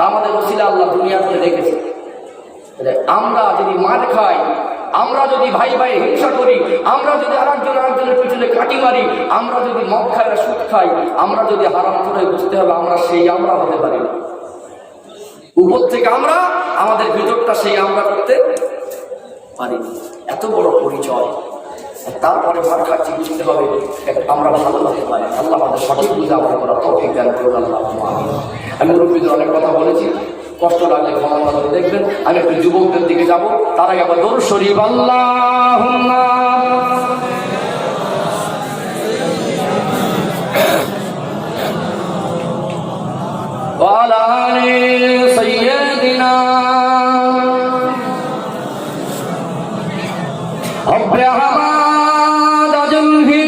আমাদের ওসিলা আল্লাহ দুনিয়াতে রেখেছে। আমরা যদি মার খাই, আমরা যদি ভাই ভাই হিংসা করি, আমরা যদি আরেকজনের পিছনে কাটি মারি, আমরা যদি মদ খাই না সুদ খাই, আমরা যদি হারাম করে, বুঝতে হবে আমরা সেই আমরা হতে পারি না। উপর থেকে আমরা, আমাদের ভিতরটা সেই আমরা করতে পারি। এত বড় পরিচয়। তারপরে মার খাচ্ছি, বুঝতে হবে আমরা ভালো হতে পারি। আল্লাহ আমাদের সঠিক বুঝে আমরা করা তৌফিক দান করুন। আল্লাহ আমি মুরব্বীদের অনেক কথা বলেছি, কষ্ট লাগলে ক্ষমা করে দেখবেন। আমি একটু যুবকদের দিকে যাব, তার আগে আবার দরুদ শরীফ আল্লাহুম্মা ওয়া আলা আলি সাইয়্যিদিনা রব্বে হামাদ জুলহি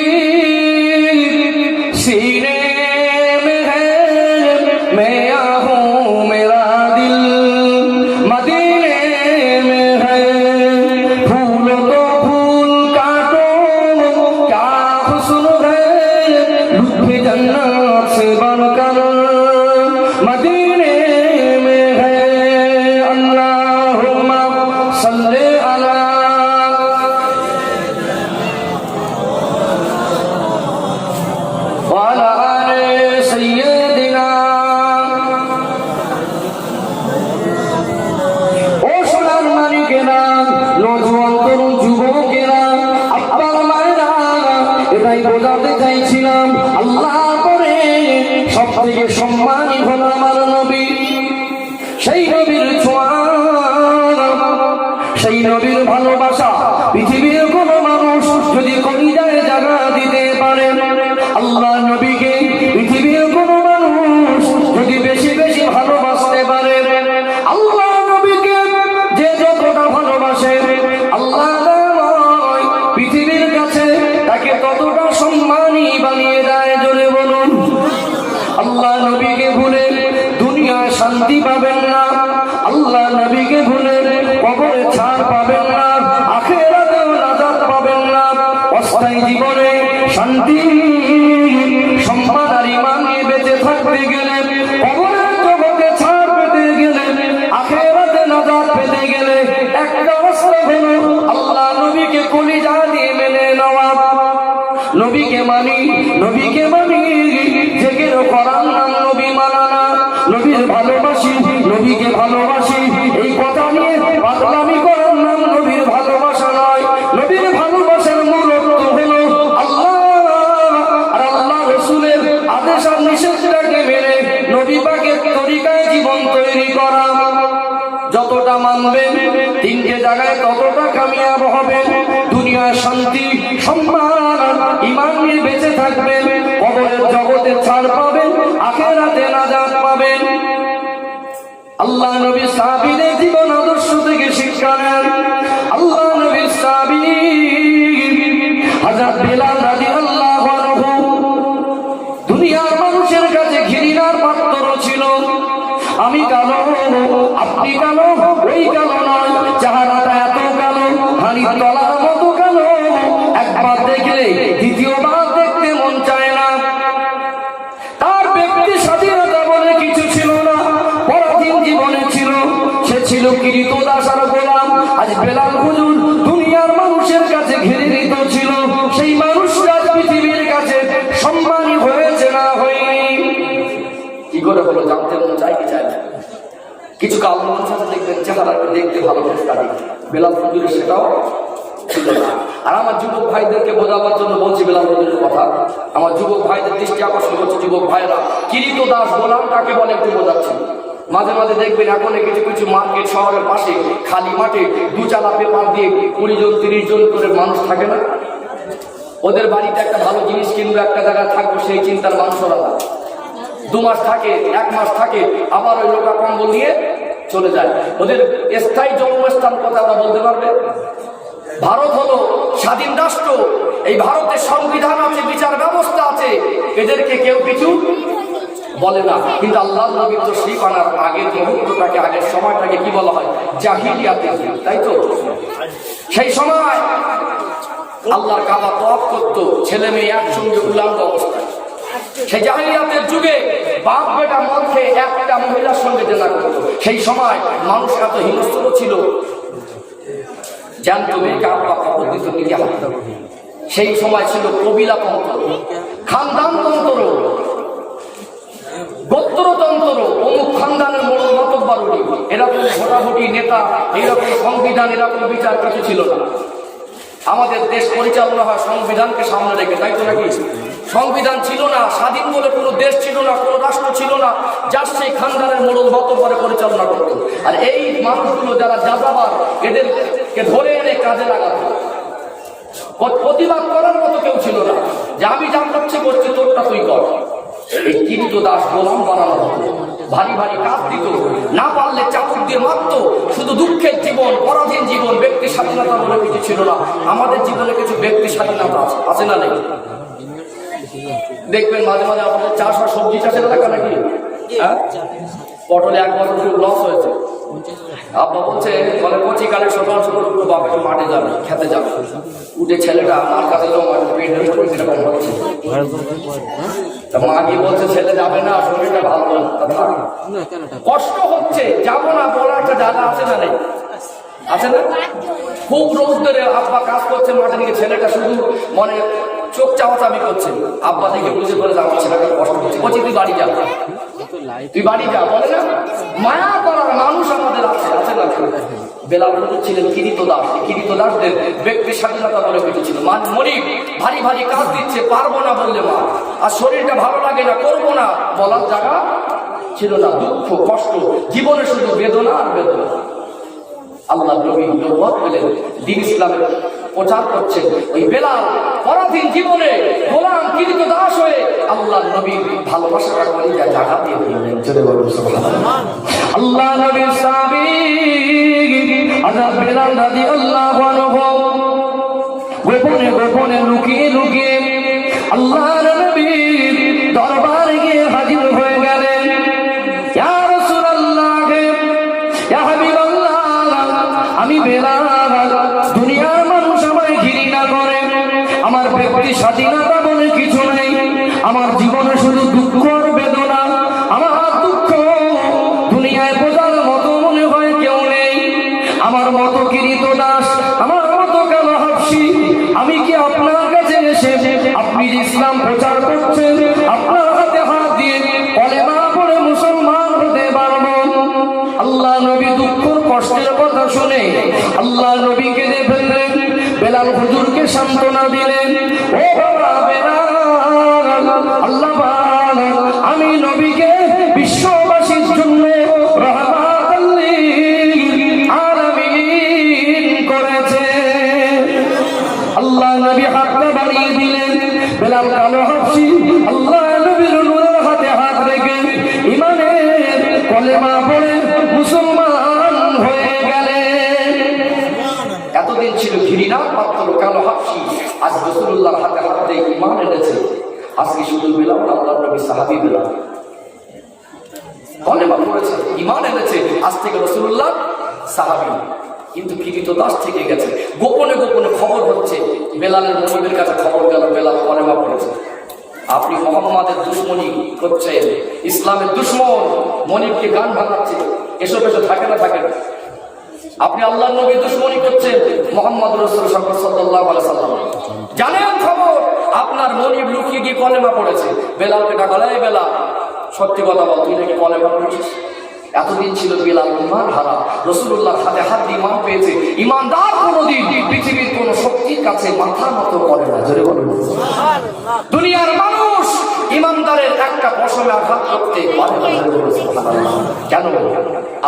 सीने में है मैं आहूं मेरा दिल मदीने में है फूल तो फूल काटो क्या हुस्न है लुत्फ़ जन्नत से बनकर मदीने में है अल्लाहुम्मा सल्ले अला বোঝাতে চাইছিলাম, আল্লাহ করে সব থেকে সম্মানী হল আমার নবী। সেই নবীর ছোঁয়া, সেই নবীর ভালোবাসা পৃথিবীর কোন মানুষ যদি কলিজায় জায়গা দিতে পারে, আল্লাহ নবীকে পৃথিবীর কোন মানুষ যদি বেশি বেশি ভালোবাসতে পারে, আল্লাহ নবীকে যে যতটা ভালোবাসে, আল্লাহ পৃথিবীর কাছে তাকে ততটা সম্মানী বানিয়ে দেয়। জোরে বলুন, আল্লাহ নবীকে ভুলে দুনিয়ায় শান্তি পাবেন না, আল্লাহ নবীকে ভুলে কবরে ছাড় পাবেন না, আখিরাতেও নাজাত পাবেন না। অস্থায়ী জীবনে শান্তি, সম্মান আর ঈমান নিয়ে বেঁচে থাকতে গেলে, কবরের জগতে ছাড় পেতে গেলে, আখিরাতে নাজাত পেতে গেলে একটা রাস্তা হলো আল্লাহ নবীকে কলিজা দিয়ে মেনে নেওয়া। নবীকে মানি, নবীকে মানি, জেগে করার নাম নবী মানা না। নবীর ভালোবাসি, নবীকে ভালোবাসি, এই কথা নিয়ে বদনামি করার নাম নবীর ভালোবাসা নয়। নবীর ভালোবাসার মূল অর্থ হলো আল্লাহ আর আল্লাহ রাসূলের আদেশ আর নিষেধটাকে মেনে নবী পাকের তরিকায় জীবন তৈরি করা। যতটা মানবেন তিনটে জায়গায় ততটা কামিয়াব হবেন। দুনিয়ার শান্তি, সম্মান, ঈমান নিয়ে বেঁচে থাকবেন, কবরের জগতে ছাড় পাবেন, আখিরাতে নাজাত পাবেন। আল্লাহ নবী সাহাবীদের জীবন আদর্শ থেকে শিক্ষা নেন। আল্লাহ নবী সাহাবী হযরত বিলাল রাদিয়াল্লাহু আনহু দুনিয়ার মানুষের কাছে ঘৃণার পাত্র ছিল। আমি কালো, আপনি কালো, ওই কালো নয়, চেহারাটা এত কালো, হানির তলার মতো কালো, একবার দেখলে দ্বিতীয়বার দেখতে মন চায় না। তার ব্যক্তি স্বাধীনতা বলে কিছু ছিল না, পরাধীন জীবনে ছিল। সে ছিল ক্রীতদাস আর গোলাম। আজ বেলাল হুজুর দুনিয়ার মানুষের কাছে ঘৃণিত ছিল। সেই মানুষ কিছু কালো মানুষ আছে দেখবেন চেহারাকে দেখতে ভালো থাকে, বেলাল হুজুরের সেটাও ছিল না। আর আমার যুবক ভাইদেরকে বোঝাবার জন্য বলছি বেলাল হুজুরের কথা, আমার যুবক ভাইদের দৃষ্টি আকর্ষণ করছে। যুবক ভাইরা কিরিত দাস গোলাম কাকে বলে একটু বোঝাচ্ছি। মাঝে মাঝে দেখবেন এখন কিছু কিছু মার্কেট শহরের পাশে খালি মাঠে দুচালা পেপার দিয়ে 20 জন 30 জন করে মানুষ থাকে না, ওদের বাড়িতে একটা ভালো জিনিস কিনবো, একটা জায়গায় থাকবো, সেই চিন্তার মানুষ ওরা না। 2 মাস থাকে, 1 মাস থাকে, আবার ওই লোকা কম্বল নিয়ে চলে যায়। ওদের স্থায়ী জন্মস্থান কথা ওরা বলতে পারবে? ভারত হলো স্বাধীন রাষ্ট্র, এই ভারতের সংবিধান আছে, বিচার ব্যবস্থা আছে, এদেরকে কেউ কিছু বলে না। কিন্তু আল্লাহ নবী তো সেই আনার আগের মুহূর্তটাকে, আগের সময়টাকে কি বলা হয়? জাহিলিয়াতের যুগ, তাই তো? সেই সময় আল্লাহর কাবা তওয়াফ করতো ছেলে মেয়ে একসঙ্গে উলঙ্গ অবস্থায়। সেই জাহিলিয়াতের যুগে বাপ বেটা মদ খেয়ে একটা মহিলার সঙ্গে জেনা করতো। সেই সময় মানুষ এত হিংস্র ছিল, জ্যান্ত মেয়েকে আব্বা খবর দিত নিজে হাত। সেই সময় ছিল কবিলা তন্ত্র, খানদান তন্ত্র, গোত্রতন্ত্র, অমুক খানদানের মোড়ল মাতব্বর উনি, এরকম ভোটাভুটি নেতা, এইরকম সংবিধান, এরকম বিচার কিছু ছিল না। আমাদের দেশ পরিচালনা হয় সংবিধানকে সামনে রেখে, তাই তো নাকি? সংবিধান ছিল না, স্বাধীন বলে কোনো দেশ ছিল না, কোনো রাষ্ট্র ছিল না, যার সেই খানদানের মোড়ল মাতব্বরে পরিচালনা করত। আর এই মানুষগুলো যারা যাযাবার, এদেরকে ধরে এনে কাজে লাগাতো। প্রতিবাদ করার মতো কেউ ছিল না, যে আমি যা করছি করছি, তোরটা তুই কর। এই কিরিত দাস গোলাম বানানো হতো, ভারী ভারী কাজ দিত, না পারলে চাকর দিয়ে মারত। শুধু দুঃখের জীবন, পরাধীন জীবন, ব্যক্তি স্বাধীনতা বলে কিছু ছিল না। আমাদের জীবনে কিছু ব্যক্তি স্বাধীনতা আছে না নেই? দেখবেন মাঝে মাঝে আমাদের চাষ হয়, সবজি চাষের এলাকা নাকি, পটলে 1 বছর খুব লস হয়েছে। আব্বা বলছে, বলে কচি কালে সকাল সকাল উঠে বাবা একটু মাঠে যাবে, খেতে যাবে। উঠে ছেলেটা আমার কাছে এরকম হচ্ছে, মা কি বলছে, ছেলে যাবে না, শরীরটা ভালো কষ্ট হচ্ছে, যাবো না বলার একটা জায়গা আছে না নেই? আছে না? খুব রোদ ধরে আব্বা কাজ করছে মাঠে দিকে, ছেলেটা শুধু মনে চোখ চাওয়াচাবি করছে। আব্বা দেখে বুঝে করে আমার ছেলেটা কষ্ট হচ্ছে, বলছি তুই বাড়ি যা, তুই বাড়ি যা, বলে না? মায়া করার মানুষ আমাদের আছে, আছে না? বেলাল হুজুর ছিলেন কিরিত দাস। কিরিত দাসদের ব্যক্তি স্বাধীনতা বলে কিছু ছিল। মরিব ভারী ভারী কাজ দিচ্ছে, পারবো না বললে মা, আর শরীরটা ভালো লাগে না, করবো না বলার জায়গা ছিল না। দুঃখ কষ্ট, জীবনে শুধু বেদনা আর বেদনা। আল্লাহ নবী নবুয়ত পেলেন, দ্বীন ইসলামের প্রচার করছেন। ওই বেলাল পরাধীন জীবনে গোলাম কিরিত দাস হয়ে আল্লাহ নবীর ভালোবাসাটা করে জায়গা দিয়ে দিলেন। আল্লাহ নবীর সাহাবী হযরত বেলাল রাদিয়াল্লাহু আনহু গোপনে গোপনে লুকিয়ে লুকিয়ে আল্লাহর নবীর দরবারে গিয়ে হাজির হয়ে গেলেন। ইয়া রাসূলুল্লাহ, ইয়া হাবিবাল্লাহ, আমি বেলাল, দুনিয়ার মানুষ আমায় ঘৃণা করে, আমার ব্যক্তি স্বাধীনতা বলে কিছু নেই, আমার জীবনে শুধু দুঃখ আর বেদনা। আমার দুঃখ দুনিয়ায় বোঝার মতো মনে হয় কেউ নেই। আমার মতো কিরিত দাস, আমার মতো কালো হাবশী, আমি কি আপনার কাছে এসে আপনি ইসলাম প্রচার করছেন, আপনার হাতে হাত দিয়ে কলেমা পড়ে মুসলমান হতে পারবো? আল্লাহ নবী দুঃখ কষ্টের কথা শুনে আল্লাহ নবী কেঁদে ফেললেন। বেলাল হুজুরকে সান্ত্বনা দিলেন, ও বাবা বেলাল, আল্লাহ আমি নবীকে বিশ্ববাসীর জন্য রাহমাতুল লিল আলামিন করেছে। আল্লাহ নবী হাতটা বাড়িয়ে দিলেন। বেলাল কালো হাবশী আল্লাহ নবীর নূরের হাতে হাত রেখে ঈমানের কলেমা পড়ে মুসলমান হয়ে গেলেন। এতদিন ছিল ঘৃণা পাত্র কালো হাবশী, আজ রাসূলুল্লাহর হাতে হাত দিয়ে ঈমান এনেছে। আজকে শুধু বেলাল আল্লাহর নবী সাহাবী বেলাল কলেমা পড়েছে, ঈমান এনেছে, আজ থেকে রাসূলুল্লাহ সাহাবী। কিন্তু কিরিত দাস থেকে গেছে। গোপনে গোপনে খবর হচ্ছে, বেলালের মনিবের কাছে খবর গেল বেলাল কলেমা পড়েছে। আপনি মুহাম্মাদের দুশমনী করছেন, ইসলামের দুশমন, মনিবকে গান ভাঙাচ্ছে, এসব এসব থাকে না, থাকে না? আপনি আল্লাহর নবীর দুশমনী করছেন, মুহাম্মদ রাসূল সাল্লাল্লাহু আলাইহি ওয়াসাল্লাম জানেন খবর, আপনার মনিব লুকিয়ে গিয়ে কলেমা পড়েছে। বেলালকে ডাকলে, বেলাল সত্যি কথা বল, তুই নাকি কলেমা পড়েছিস? এতদিন ছিল বেলাল ঈমান হারা, রাসূলুল্লাহর হাতে হাত দিয়ে ঈমান পেয়েছে। ঈমানদার কোনদিন পৃথিবীর কোন শক্তির কাছে মাথা নত করে না। জোরে বলুন সুবহানাল্লাহ। দুনিয়ার মানুষ ঈমানদারের একটা পশমে আঘাত করতে পারে না। জোরে বলুন সুবহানাল্লাহ। কেন?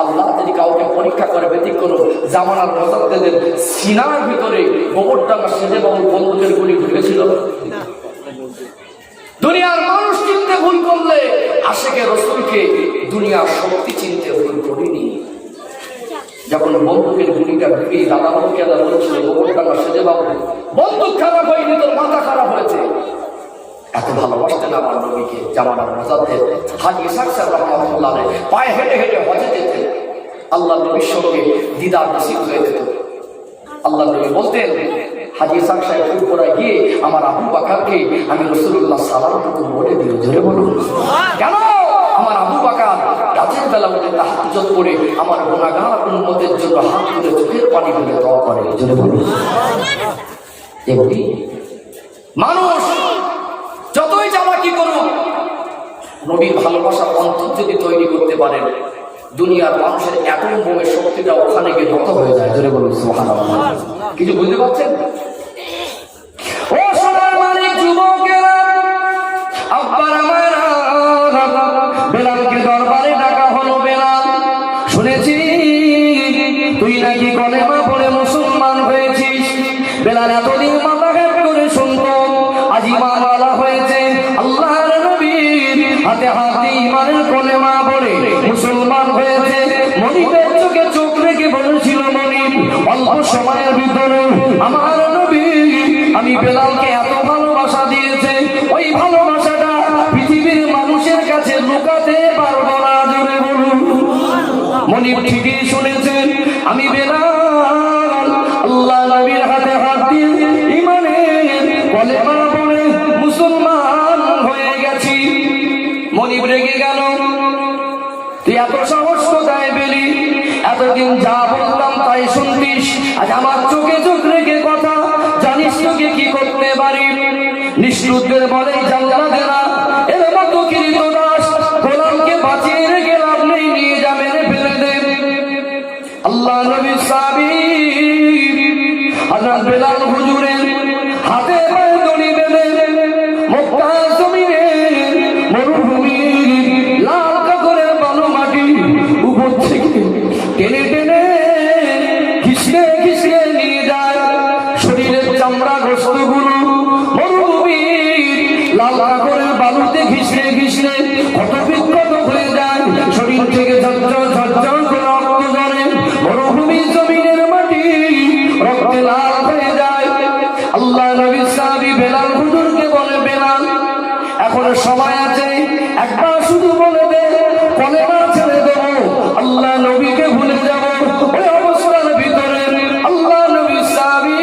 আল্লাহ যদি কাউকে পরীক্ষা করে ব্যতিক্রম, জামানার মুজাদ্দিদের সিনার ভিতরে গোবরডাঙ্গা সেজে বাবু বন্দুকের গুলি ঢুকেছিল না। দুনিয়ার মানুষ চিনতে ভুল করলে আশিকে রাসূলকে দুনিয়ার শক্তি চিনতে ভুল করিনি। যখন বন্দুকের গুলিটা ঢুকে দাদা বাবুকে আদা বলেছিল গোবরডাঙ্গা সেজে বাবু বন্দুক খারাপ হয়নি, তোর মাথা খারাপ হয়েছে। এত ভালোবাসতেন আমার নবীকে জামানার মুজাদ্দিদ হাজী ইসহাক সাহেব রাহমাতুল্লাহ আলাইহি পায়ে হেঁটে হেঁটে হজে যেতেন। আল্লাহ নবীর সঙ্গে দিদার নসিব হয়ে যেত। আল্লাহ নবী বলতেন, হাজী ইসহাক সাহেব পুরপুরায় গিয়ে আমার আবু বকরকে আমি রাসূলুল্লাহ সালামটুকু বলে দিও। জোরে বলুন কেন? আমার আবু বকর রাতের বেলা উঠে তাহাজ্জুদ করে আমার গুনাহগার উম্মতের জন্য হাত তুলে চোখের পানি ফেলে দোয়া করে। জোরে বলুন। এমনি মানুষ যতই চালাকি করুক, নবীর ভালোবাসার অন্তর যদি তৈরি করতে পারেন, দুনিয়ার মানুষের এটম বোমের শক্তিটা ওখানে গিয়ে নত হয়ে যায়। জোরে বলুন সুবহানাল্লাহ। কিছু বুঝতে পারছেন? ও সোনার মানিক যুবকেরা, আব্বারা মায়েরা, বেলালকে দরবারে ডাকা হলো। বেলাল, শুনেছি তুই নাকি কলেমা পড়ে মুসলমান হয়েছিস। বেলাল এতদিন মাথা ঘাট করে শুনতো, আজ ঈমানওয়ালা হয়েছে। আল্লাহর নবীর হাতে হাত দিয়ে ঈমানের কলেমা পড়ে মুসলমান হয়েছে। মনিবের চোখে চোখ রেখে বলেছিল, মনিব অল্প সময়ের ভিতরে আমার নবী আমি বেলালকে এত ভালোবাসা দিয়েছে, ওই ভালোবাসাটা পৃথিবীর মানুষের কাছে লুকাতে পারবো না। জোরে বলুন। মনিব ঠিকই শুনেছেন, আমি বেলাল আল্লাহ নবীর হাতে হাত দিয়ে ঈমানের কলেমা পড়ে মুসলমান হয়ে গেছি। মনিব রেগে গেল, তুই এত সাহস কোথায় পেলি? এতদিন যা বললাম তাই শুনতিস, আজ আমার চোখে চোখ রেখে কথা, জানিস তোকে কি করতে পারি? নিষ্ঠুরদের বলে জান্নাতে না, এর মতো কীর্তদাস গোলামকে বাঁচিয়ে রেখে লাভ নেই, নিয়ে যা মেরে ফেলে দে। আল্লাহ নবীর সাহাবী হযরত বেলাল হুজুরের হাতে পায়ে দড়ি বেঁধে মক্কা জমিনে মরুভূমি লাল কাকরের বালু মাটি উপর থেকে টেনে টেনে ঘিসড়ে ঘিসড়ে নিয়ে যায়। শরীরের চামড়া গোশতগুলো মরুভূমির লাল কাকরের বালুতে ঘিসড়ে ঘিসড়ে ক্ষত বিক্ষত হয়ে যায়। শরীর থেকে ঝরঝর ঝরঝর করে রক্ত ঝরে, মরুভূমির জমিনের মাটি রক্তে লাল হয়ে যায়। আল্লাহ নবী সাহাবী বেলাল হুজুরকে বলে, বেলাল এখনো সময় আছে, একবার শুধু বলে দে, কলেমা ছেড়ে দেব, আল্লাহ নবীকে ভুলে যাব। ওই অবস্থার ভিতরে আল্লাহ নবী সাহাবী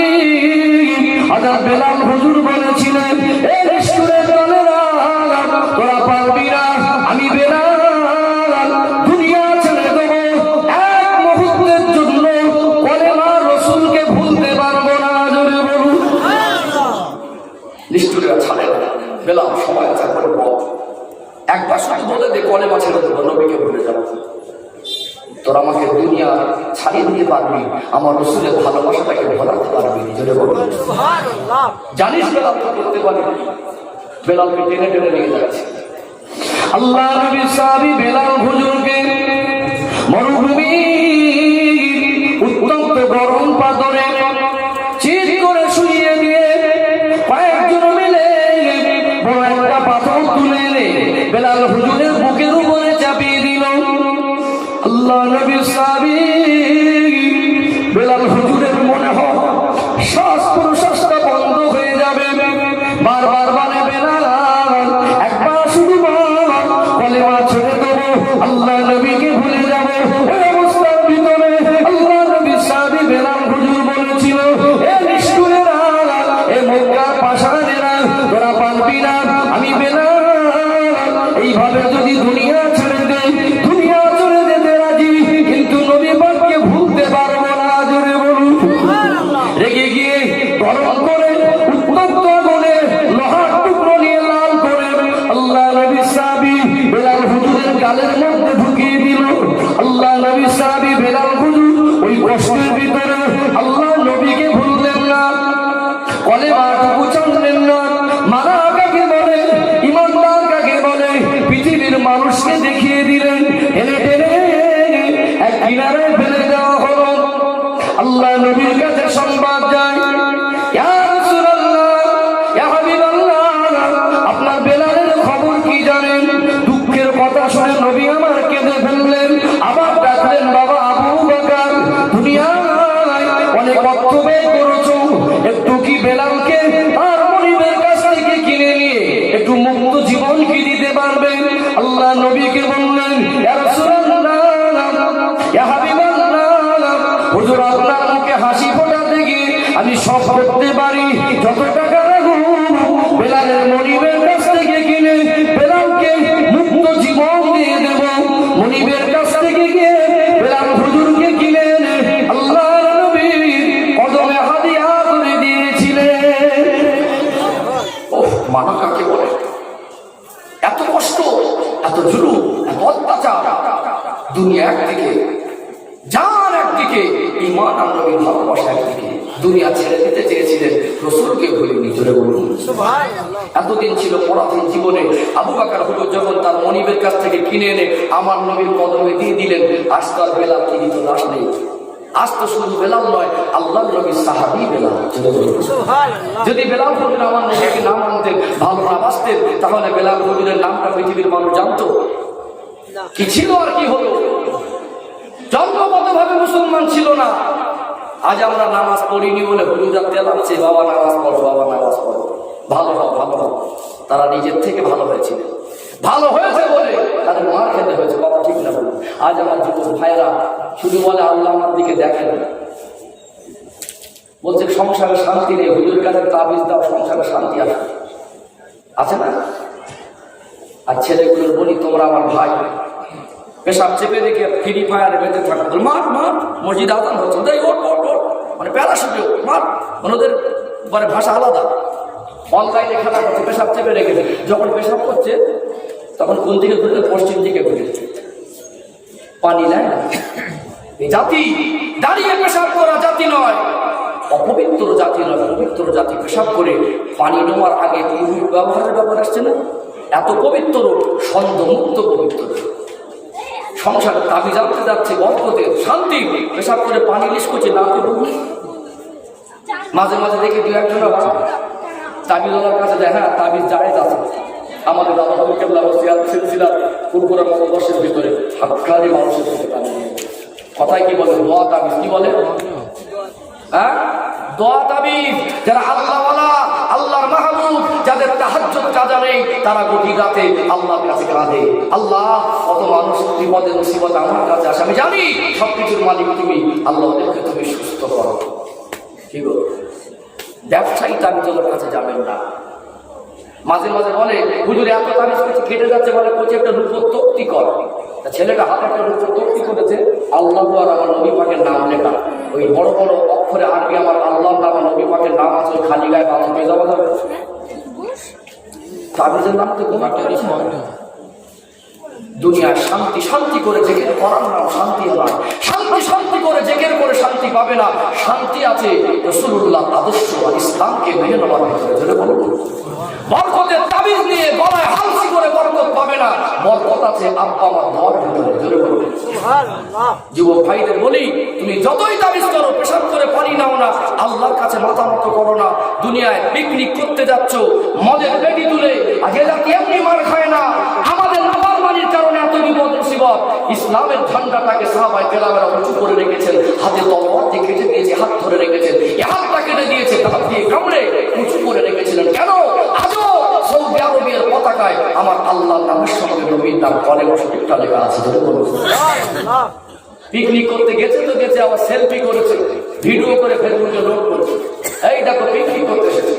হযরত বেলাল হুজুর বলেছিলেন, এই নিষ্ঠুরের দলেরা, তোরা পারবি না, আমি বেলাল দুনিয়া ছেড়ে দেব, এক মুহূর্তের জন্য কলেমা রাসূলকে ভুলতে পারবো না। জোরে বলুন। নিষ্ঠুরেরা ছাড়ে না। বেলাল সময় আছে, করে বল, একবার শুধু বলে দে, কলেমা ছেড়ে দেবো, নবীকে ভুলে যাবো। তোর আমাকে দুনিয়া ছাড়িয়ে দিতে পারবি, আমার রাসূলের ভালোবাসাটাকে ভোলাতে পারবি। জোরে বলুন সুবহানাল্লাহ। জানিস বেলাল তো করতে পারবি? বেলালকে টেনে টেনে নিয়ে যাচ্ছে। আল্লাহ নবী সাহাবী বেলাল হুজুরকে মরুভূমি উত্তপ্ত গরম পাথরে চিৎ করে শুইয়ে দিয়ে কয়েকজন মিলে বড় একটা পাথর তুলে এনে বেলাল হুজুরের বুকের উপরে চাপিয়ে দিল। আল্লাহ নবী সাহাবী বেলাল হুজুরের মনে হয় শ্বাস প্রশ্বাসটা বন্ধ হয়ে যাবে, বারবার বলে, বেলাল একবার শুধু বল, কলেমা ছেড়ে দেবো, আল্লাহ নবীকে ভুলে যাব। ওই অবস্থার ভিতরে আল্লাহ নবী সাহাবী বেলাল হুজুর বলেছিল, এ নিষ্ঠুরেরা, এ মক্কার পাষাণেরা, তোরা পারবি না, আমি বেলাল এইভাবে যদি দুনিয়া ছেড়ে দেই, দুনিয়া চলে যেতে রাজি, কিন্তু নবী পাককে ভুলতে পারবো না। জোরে বলুন। রেগে গিয়ে গরম করে উত্তপ্ত আগুনে লোহার টুকরো নিয়ে লাল করে আল্লাহ নবী সাহাবী বেলাল হুজুরের গালের মধ্যে ঢুকিয়ে দিল। মনিবের কাছ থেকে কিনে বেলালকে মুক্ত জীবন দিয়ে দেব। মনিবের কাছ থেকে গিয়ে বেলাল হুজুরকে কিনে এনে আল্লাহর নবীর কদমে হাদিয়া করে দিয়েছিলেন। ওহ, মানা কাকে বলে? এত কষ্ট, এত জুলুম, এত অত্যাচার, দুনিয়া একদিকে, জান একদিকে, ঈমান আর নবীর ভালোবাসা একদিকে। দুনিয়া ছেড়ে দিতে চেয়েছিলেন, রাসূলকে ভুলেননি। জোরে বলুন সুবহানাল্লাহ। এতদিন ছিল পরাধীন জীবনে। আবু বকর হুজুর যখন তার মনিবের কাছ থেকে কিনে এনে আমার নবীর কদমে দিয়ে দিলেন, আজ তো আর বেলাল কি দিত লাশ নেই। আজ তো শুধু বেলাল নয়, আল্লাহর নবীর সাহাবী বেলাল। যদি বেলাল হুজুর আমার নবীকে নাম আনতেন, ভালো না বাসতেন, তাহলে বেলাল হুজুরের নামটা পৃথিবীর মানুষ জানতো? কি ছিল আর কি হলো? জন্মগতভাবে মুসলমান ছিল না। আজ আমরা নামাজ পড়িনি বলে হুজুরা তেলাচ্ছে, বাবা নামাজ পড়ো, বাবা নামাজ পড়ো, ভালো হও, ভালো হও। তারা নিজের থেকে ভালো হয়েছিল, ভালো হয়েছে বলে তাদের মার খেতে হয়েছে। কথা ঠিক না বলুন? আজ আমার যুবক ভাইরা শুধু বলে আল্লাহ আমার দিকে দেখেন, বলছে সংসারে শান্তি নেই, হুজুর কাছে তাবিজ দাও, সংসারে শান্তি আছে না? আর ছেলেগুলোর বলি, তোমরা আমার ভাই, পেশাব চেপে রেখে ফ্রি ফায়ারে বেঁধে থাকো, মার মার, মসজিদ আজান হচ্ছে, মানে প্যারাশুটে মার, ওদের মানে ভাষা আলাদা। অনলাইনে খেলা করছে, পেশাব চেপে রেখে, যখন পেশাব করছে তখন কোন দিকে ঘুরে? পশ্চিম দিকে ঘুরে। পানি নেয় না। এই জাতি দাঁড়িয়ে পেশাব করা জাতি নয়, অপবিত্র জাতি নয়, পবিত্র জাতি। পেশাব করে পানি নেওয়ার আগে উযু ব্যবহারের ব্যাপার আসছে না? এত পবিত্র, ছন্দমুক্ত পবিত্র। সংসারে তাবিজ আনতে যাচ্ছে, বরকতের, শান্তি, পেশাব করে পানি লিশ করছে না। মাঝে মাঝে দেখে দু একজন তাবিজওয়ালার কাছে যায়, হ্যাঁ তাবিজ জায়েজ আছে। আমাদের দাদা বাবু কেবলা সিলসিলা পুরপুরা মতদর্শের ভিতরে হাতখালি মানুষের থেকে পানি। কথায় কি বলে? দোয়া তাবিজ। কি বলে? হ্যাঁ, দোয়া তাবিজ। যারা আল্লাহওয়ালা, আল্লাহর মাহবুব, যাদের তাহাজ্জুদ কাজা নেই, তারা গভীর রাতে আল্লাহর কাছে কাঁদে, আল্লাহ কত মানুষ বিপদে মুসিবত আমার কাছে আসে, আমি জানি সবকিছুর মালিক তুমি, আল্লাহ ওদেরকে তুমি সুস্থ করো। কি বল? ব্যবসায়ী তাবিজওয়ালার কাছে যাবেন না। মাঝে মাঝে বলে হুজুর এত তাবিজ কিছু কেটে যাচ্ছে, বলে কোচে একটা রূপোর তক্তি কর। ছেলেটা হাতে একটা রূপোর তক্তি করেছে, আল্লাহ আর আমার নবী পাকের নাম লেখা, ওই বড় বড় অক্ষরে আরবি আমার আল্লাহ নাম, নবী পাকের নাম আছে, ওই খালি গায়ে বাবা পেয়ে যাওয়া যাবে। তাবিজের নাম তো দুনিয়ায় শান্তি শান্তি করে জেকের করার নাম শান্তি নয়। শান্তি শান্তি করে জেকের করে শান্তি পাবে না। শান্তি আছে রাসূলুল্লাহ আদর্শ আর ইসলামকে মেনে নেওয়ার ভিতরে। বরকতের তাবিজ নিয়ে গলায় হালসি করে বরকত পাবে না। বরকত আছে আব্বা আমার দোয়ার ভিতরে। জোরে বলুন সুবহানাল্লাহ। যুবক ভাইদের বলি, তুমি যতই তাবিজ করো, পেশাব করে পানি নাও না, আল্লাহর কাছে মাথা মতো করো না। দুনিয়ায় পিকনিক করতে যাচ্ছ, মদের বেদি তুলে, আগে জাতি এমনি মার খায় না। আমাদের নাফরমানির কারণে এত বিপদ মুসিবত। ইসলামের ঝান্ডাটাকে সাহাবায়ে কেরামেরা উঁচু করে রেখেছেন, হাতে তলোয়ার দিয়ে কেটে দিয়েছে, হাত ধরে রেখেছেন, এই হাতটা কেটে দিয়েছে, হাত দিয়ে কামড়ে উঁচু করে রেখেছিলেন। কেন? আজও সৌদি আরবের পতাকায় আমার আল্লাহর নামের সঙ্গে নবীর নাম কলেমা শরীফটা লেখা আছে। পিকনিক করতে গেছে তো গেছে, আবার সেলফি করেছে, ভিডিও করে ফেসবুকে লোড করেছে, এই দেখো পিকনিক করতে এসেছে।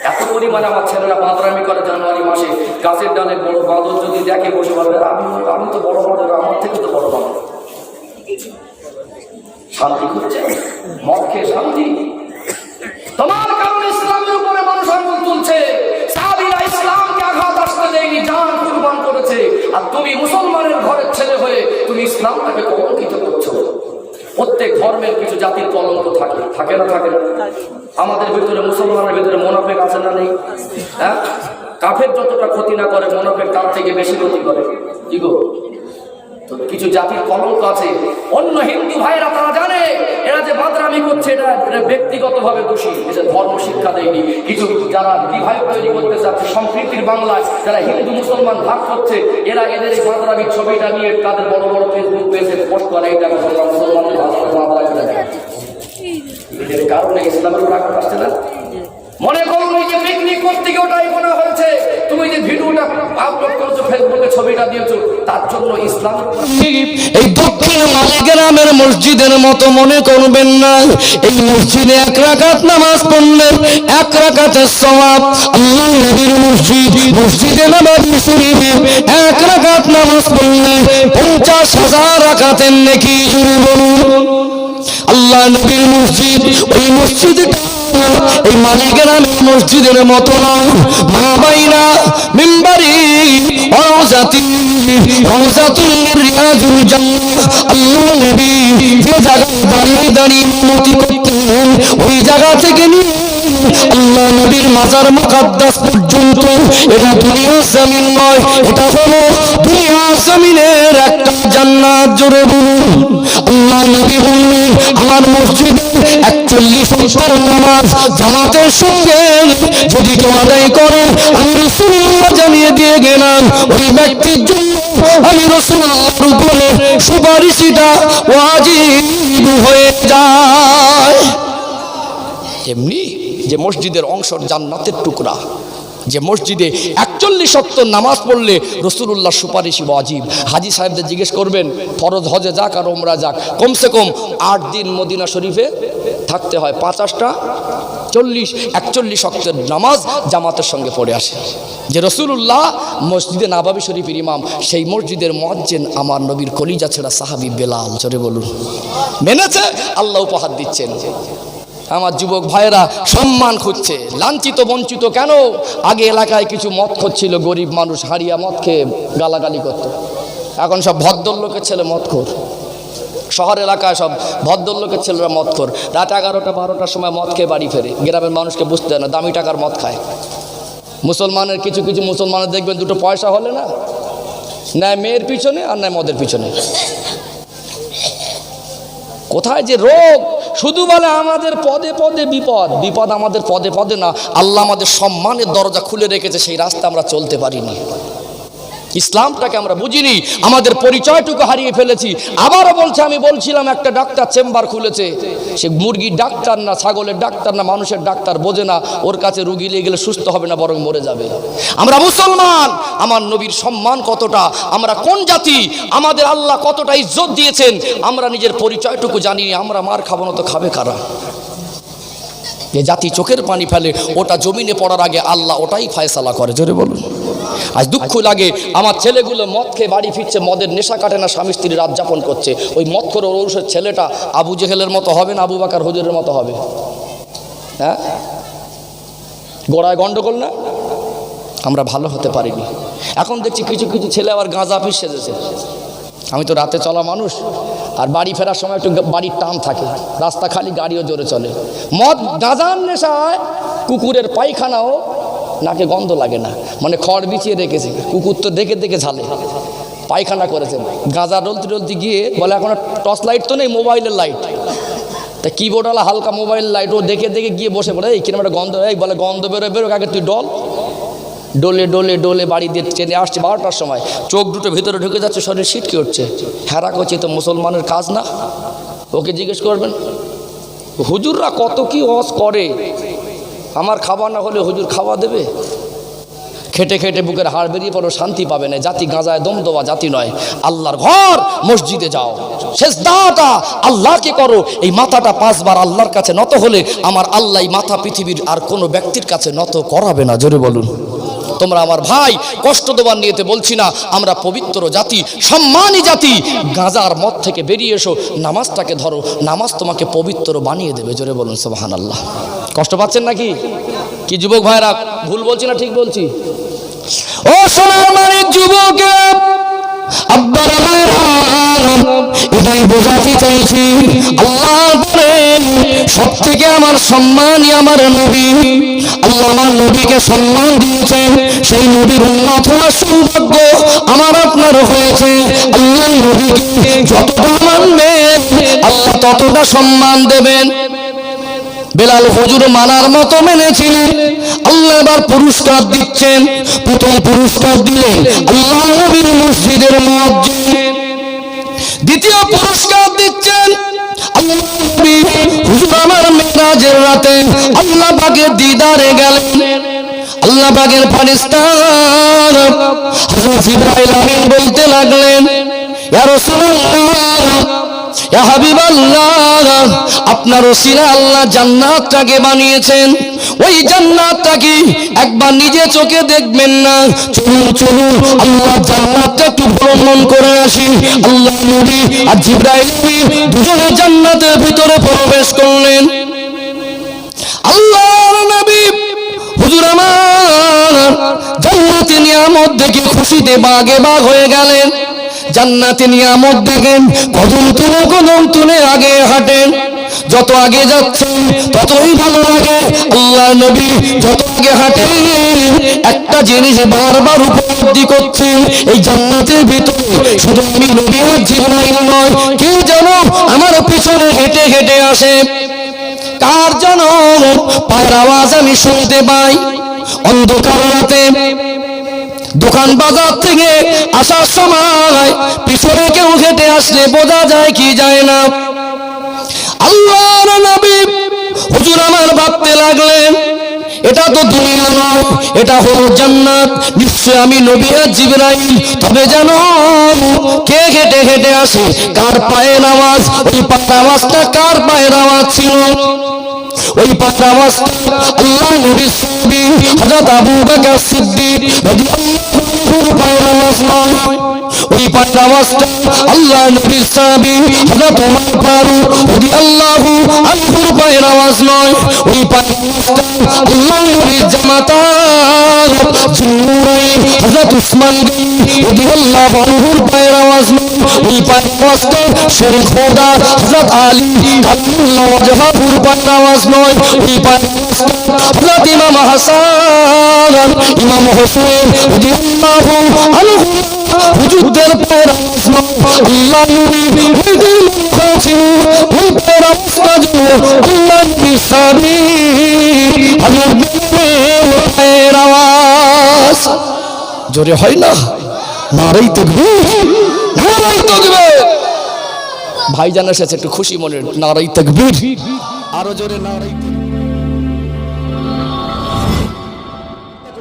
এত পরিমাণে আমার ছেলেরা বাঁদরামি করে। জানুয়ারি মাসে গাছের ডালে বড় বাঁদর যদি দেখে বসে বলবে, আমি তো বড় বাঁদর, আমার থেকে তো বড় বাঁদর। শান্তি খুঁজছে, মদ খেয়ে শান্তি। তোমার কারণে ইসলামের উপরে মানুষ আঙুল তুলছে। সাহাবীরা ইসলামকে আঘাত আসতে দেয়নি, জান কুরবান করেছে। আর তুমি মুসলমানের ঘরের ছেলে হয়ে তুমি ইসলামটাকে কলঙ্কিত করছো। প্রত্যেক ধর্মের কিছু জাতির কলঙ্ক থাকে, থাকে না? থাকে না? আমাদের ভিতরে, মুসলমানের ভিতরে মুনাফিক আছে না নেই? হ্যাঁ, কাফের যতটা ক্ষতি না করে, মুনাফিক তার থেকে বেশি ক্ষতি করে। কি গো? তো কিছু জাতির কলঙ্ক আছে। অন্য হিন্দু ভাইরা তারা জানে এরা যে বাদরামি করছে, এটা ব্যক্তিগতভাবে দোষী, এসে ধর্ম শিক্ষা দেয়নি। কিছু যারা ডিভাইড তৈরি করতে চাচ্ছে সম্প্রীতির বাংলায়, যারা হিন্দু মুসলমান ভাগ করছে, এরা এদের এই বাদরামির ছবিটা নিয়ে তাদের বড় বড় ফেসবুক পেজে পোস্ট করে, এইটা মুসলমানদের এদের কারণে ইসলামের উপর আঘাত আসছে না। মনে করুন এই যে পিকনিক করতে গিয়ে ওটাই মনে হয়েছে, তুমি যে ভিডিওটা আপলোড করেছো ফেসবুকে, ছবিটা দিয়েছো, তার জন্য ইসলাম। এই দক্ষিণ মালিগ্রামের মসজিদের মতো মনে করবেন না। এই মসজিদে 1 রাকাত নামাজ পড়লে 1 রাকাতের সওয়াব। আল্লাহ নবীর মসজিদ, মসজিদে নববী শরীফে 1 রাকাত নামাজ পড়লে 50,000 রাকাতের নেকি। আল্লাহ নবীর মসজিদ, ওই মসজিদটা এই মালিগ্রামের মসজিদের মতো না। মা বাইনা মিম্বারি ওয়াজাতি ওয়াজাতুল রিয়াজুল জান্নাহ। আল্লাহ নবী যে জায়গায় দাঁড়িয়ে দাঁড়িয়ে মুতি করতেন, ওই জায়গা থেকে নিয়ে আল্লাহ নবীর মাজার মুকাদ্দাস পর্যন্ত, এটা দুনিয়ার জমিন নয়, এটা হলো দুনিয়ার জমিনের একটা জান্নাত। জোরে বলুন আল্লাহ নবী বললেন, আমার মসজিদে 41 ওয়াক্ত নামাজ জামাতের সঙ্গে যদি কেউ আদায় করে, আমি রাসূলুল্লাহ জানিয়ে দিয়ে গেলাম, ওই ব্যক্তির জন্য আমি রাসূলুল্লাহর উপরে সুপারিশটা ওয়াজিব হয়ে যায়। এমনি যে মসজিদের অংশ জান্নাতের টুকরা, যে মসজিদে 41 ওয়াক্ত নামাজ পড়লে রাসূলুল্লাহ সুপারিশ ওয়াজিব। হাজী সাহেবদের জিজ্ঞেস করবেন, ফরজ হজে যাক আর ওমরা যাক, কমসে কম 8 দিন মদিনা শরীফে থাকতে হয়, 50টা 41 ওয়াক্তের নামাজ জামাতের সঙ্গে পড়ে আসে। যে রাসূলুল্লাহ মসজিদে নববী শরীফের ইমাম, সেই মসজিদের মুয়াজ্জিন আমার নবীর কলিজা ছেঁড়া সাহাবী বেলাল। জোরে বলুন, মেনেছে, আল্লাহ উপহার দিচ্ছেন। আমার যুবক ভাইয়েরা সম্মান খুঁজছে, লাঞ্ছিত বঞ্চিত কেন? আগে এলাকায় কিছু মদ খাচ্ছিল, গরিব মানুষ হাড়িয়া মদ খেয়ে গালাগালি করত, এখন সব ভদ্রলোকের ছেলে মদখোর। শহর এলাকায় সব ভদ্রলোকের ছেলেরা মদখোর, রাত 11টা 12টার সময় মদ খেয়ে বাড়ি ফেরে। গ্রামের মানুষকে বুঝতে দেয় না, দামি টাকার মদ খায়। মুসলমানের কিছু কিছু মুসলমানের দেখবেন 2 পয়সা হলে না, নেয় মেয়ের পিছনে আর নেয় মদের পিছনে। কোথায় যে রোগ! শুধু বলে আমাদের পদে পদে বিপদ, বিপদ আমাদের পদে পদে না, আল্লাহ আমাদের সম্মানের দরজা খুলে রেখেছে, সেই রাস্তা আমরা চলতে পারিনি। ইসলামটাকে আমরা বুঝিনি, আমাদের পরিচয়টুকু হারিয়ে ফেলেছি। আবারও বলছে, আমি বলছিলাম একটা ডাক্তার চেম্বার খুলেছে, সে মুরগির ডাক্তার না, ছাগলের ডাক্তার না, মানুষের ডাক্তার, বোঝে না ওর কাছে রুগী নিয়ে গেলে সুস্থ হবে না, বরং মরে যাবে। আমরা মুসলমান, আমার নবীর সম্মান কতটা, আমরা কোন জাতি, আমাদের আল্লাহ কতটা ইজ্জত দিয়েছেন, আমরা নিজের পরিচয়টুকু জানি। আমরা মার খাবো না তো খাবে কারা? যে জাতি চোখের পানি ফেলে, ওটা জমিনে পড়ার আগে আল্লাহ ওটাই ফয়সালা করে। জোরে বলুন। আজ দুঃখ লাগে, আমার ছেলেগুলো মদ খেয়ে বাড়ি ফিরছে, মদের নেশা কাটে না, স্বামী স্ত্রী রাত যাপন করছে। ওই মদখোর ঔরসের ছেলেটা আবু জেহেলের মতো হবে না, আবু বাকার হুজুরের মতো হবে? হ্যাঁ, গোড়ায় গন্ডগোল না? আমরা ভালো হতে পারিনি। এখন দেখছি কিছু কিছু ছেলে আবার গাঁজা পিস সেজেছে। আমি তো রাতে চলা মানুষ, আর বাড়ি ফেরার সময় একটু বাড়ির টান থাকে, রাস্তা খালি, গাড়িও জোরে চলে। মদ গাঁজার নেশায় কুকুরের পায়খানাও নাকে গন্ধ লাগে না, মানে খড় বিছিয়ে রেখেছে, কুকুর তো দেখে দেখে ঝালে পায়খানা করেছে। গাঁজা ডলতে ডলতে গিয়ে বলে, এখন টর্চ লাইট তো নেই, মোবাইলের লাইট, তা কিবোর্ডওয়ালা হালকা মোবাইল লাইট, ও দেখে দেখে গিয়ে বসে পড়ে, এই কিরম একটা গন্ধ, এই বলে গন্ধ বেরোয়, বেরোক আগে তুই ডল। ডোলে ডোলে ডোলে বাড়ি দিয়ে ট্রেনে আসছে 12টার সময়, চোখ দুটো ভিতরে ঢুকে যাচ্ছে, শরীর ছিটকে উঠছে। হেরা করছে, তো মুসলমানের কাজ না? ওকে জিজ্ঞেস করবেন, হুজুররা কত কি ওয়াজ করে, আমার খাবার না হলে হুজুর খাওয়া দেবে? খেটে খেটে বুকের হাড় বেরিয়ে পড়ো, শান্তি পাবে না। জাতি গাঁজায় দম দেওয়া জাতি নয়। আল্লাহর ঘর মসজিদে যাও, সেজদাটা আল্লাহকে করো, এই মাথাটা 5 বার আল্লাহর কাছে নত হলে আমার আল্লাহ মাথা পৃথিবীর আর কোনো ব্যক্তির কাছে নত করাবে না। জোরে বলুন। তোমরা আমার ভাই, কষ্ট দেওয়ার নিয়েতে বলছি না, আমরা পবিত্র জাতি, সম্মানী জাতি। গাঁজার মদ থেকে বেরিয়ে এসো, নামাজটাকে ধরো, নামাজ তোমাকে পবিত্র বানিয়ে দেবে। জোরে বলুন সুবহানাল্লাহ। কষ্ট পাচ্ছেন নাকি? কি যুবক ভাইরা, ভুল বলছি না ঠিক বলছি? ও সোনার মানিক যুবকেরা, আব্বার এটাই বোঝাতে চাইছি, আল্লাহ বলেন সব থেকে আমার সম্মানই আমার নবী। আল্লাহ আমার নবীকে সম্মান দিয়েছেন, সেই নবীর উম্মত হওয়ার সৌভাগ্য আমার আপনার হয়েছে। আল্লাহ নবীকে যতটা মানবেন, আল্লাহ ততটা সম্মান দেবেন। বেলাল হুজুর মানার মতো মেনেছিলেন, আল্লাহ এবার পুরস্কার দিচ্ছেন। প্রথম পুরস্কার দিলেন আল্লাহ নবীর মসজিদের মুয়াজ্জিন। দ্বিতীয় পুরস্কার দিচ্ছেন আল্লাহ নবী হুজুর আমার মেরাজের রাতে আল্লাহ পাকের দিদারে গেলেন। আল্লাহ পাকের ফেরেশতা জিবরাইল আমিন বলতে লাগলেন, ইয়া রাসূলুল্লাহ, ইয়া হাবিবাল্লাহ, আপনার ওসিলা আল্লাহ জান্নাতটাকে বানিয়েছেন। ওই জান্নাতটা কি একবার নিজে চোখে দেখবেন না? চলুন চলুন আল্লাহ জান্নাতটা একটু ভ্রমণ করে আসি। আল্লাহ নবী আর জিবরাইল দুজনে জান্নাতের ভিতরে প্রবেশ করলেন। আল্লাহর নবী হুজুর আমার জান্নাতি নিয়ামত দেখে খুশিতে বাগে বাগ হয়ে গেলেন। জান্নাতি নিয়ামত দেখেন, কদম তুলে আগে হাঁটেন। যত আগে যাচ্ছেন ততই ভালো লাগে। আল্লাহ নবী যত আগে হাঁটেন একটা জিনিস বারবার উপলব্ধি করছেন, এই জান্নাতের ভিতরে শুধু আমি নবী আর জিবরাইল নয়, কেউ যেন আমার পিছনে হেঁটে হেঁটে আসে। কার যেন পায়ের আওয়াজ আমি শুনতে পাই। অন্ধকার রাতে দোকান বাজার থেকে আসার সময় পিছনে কেউ হেঁটে আসলে বোঝা যায় কি যায় না। আল্লাহর নবী হুজুর আমার ভাবতে লাগলেন, এটা তো দুনিয়া নয়, এটা হলো জান্নাত। নিশ্চয় আমি নবী আর জিবরাইল, তবে যেন কে হেঁটে হেঁটে আসে, কার পায়ের আওয়াজ? ওই পায়ের আওয়াজটা কার পায়ের আওয়াজ ছিল? ওই পায়ের আওয়াজটা আল্লাহ নবীর সাহাবী হযরত আবু বকর সিদ্দিক রাদিয়াল্লাহু আনহুর পায়ের আওয়াজ নয়। ওই পায়ের আওয়াজটা আল্লাহ নবীর সাহাবী হযরত ওমর ফারুক রাদিয়াল্লাহু আনহুর পায়ের আওয়াজ নয়। ওই পায়ের আওয়াজটা আল্লাহ নবীর জামাতা জুরাই হযরত উসমান রাদিয়াল্লাহু আনহুর পায়ের আওয়াজ নয়। ওই পায়ের আওয়াজটা শরীফ খোদা হযরত আলী কাল্লাল্লাহু ওয়াজহাহুর পায়ের আওয়াজ নয়। ওই পায়ের আওয়াজটা হযরত ইমাম হাসান ইমাম হোসেন রাদিয়াল্লাহু আনহু হুজুরদের পায়ের আওয়াজ নয়। আল্লাহ নবী ওই দিন খুশি ওই পায়ের আওয়াজটা জন্য আল্লাহ নবী সাবি হযরতের পায়ের আওয়াজ জোরে হয় না? নারাই তাকবীর, নারাই তাকবীর। ভাইজান এসেছে, একটু খুশি মনে, নারাই তাকবীর, আরো জোরে নারাই তাকবীর।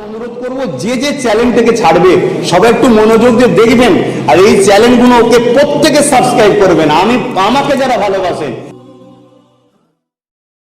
অনুরোধ করব, যে যে চ্যানেলটাকে ছাড়বে সবাই একটু মনোযোগ দিয়ে দেখবেন, আর এই চ্যানেলগুলোকে প্রত্যেকে সাবস্ক্রাইব করবেন। আমাকে যারা ভালোবাসেন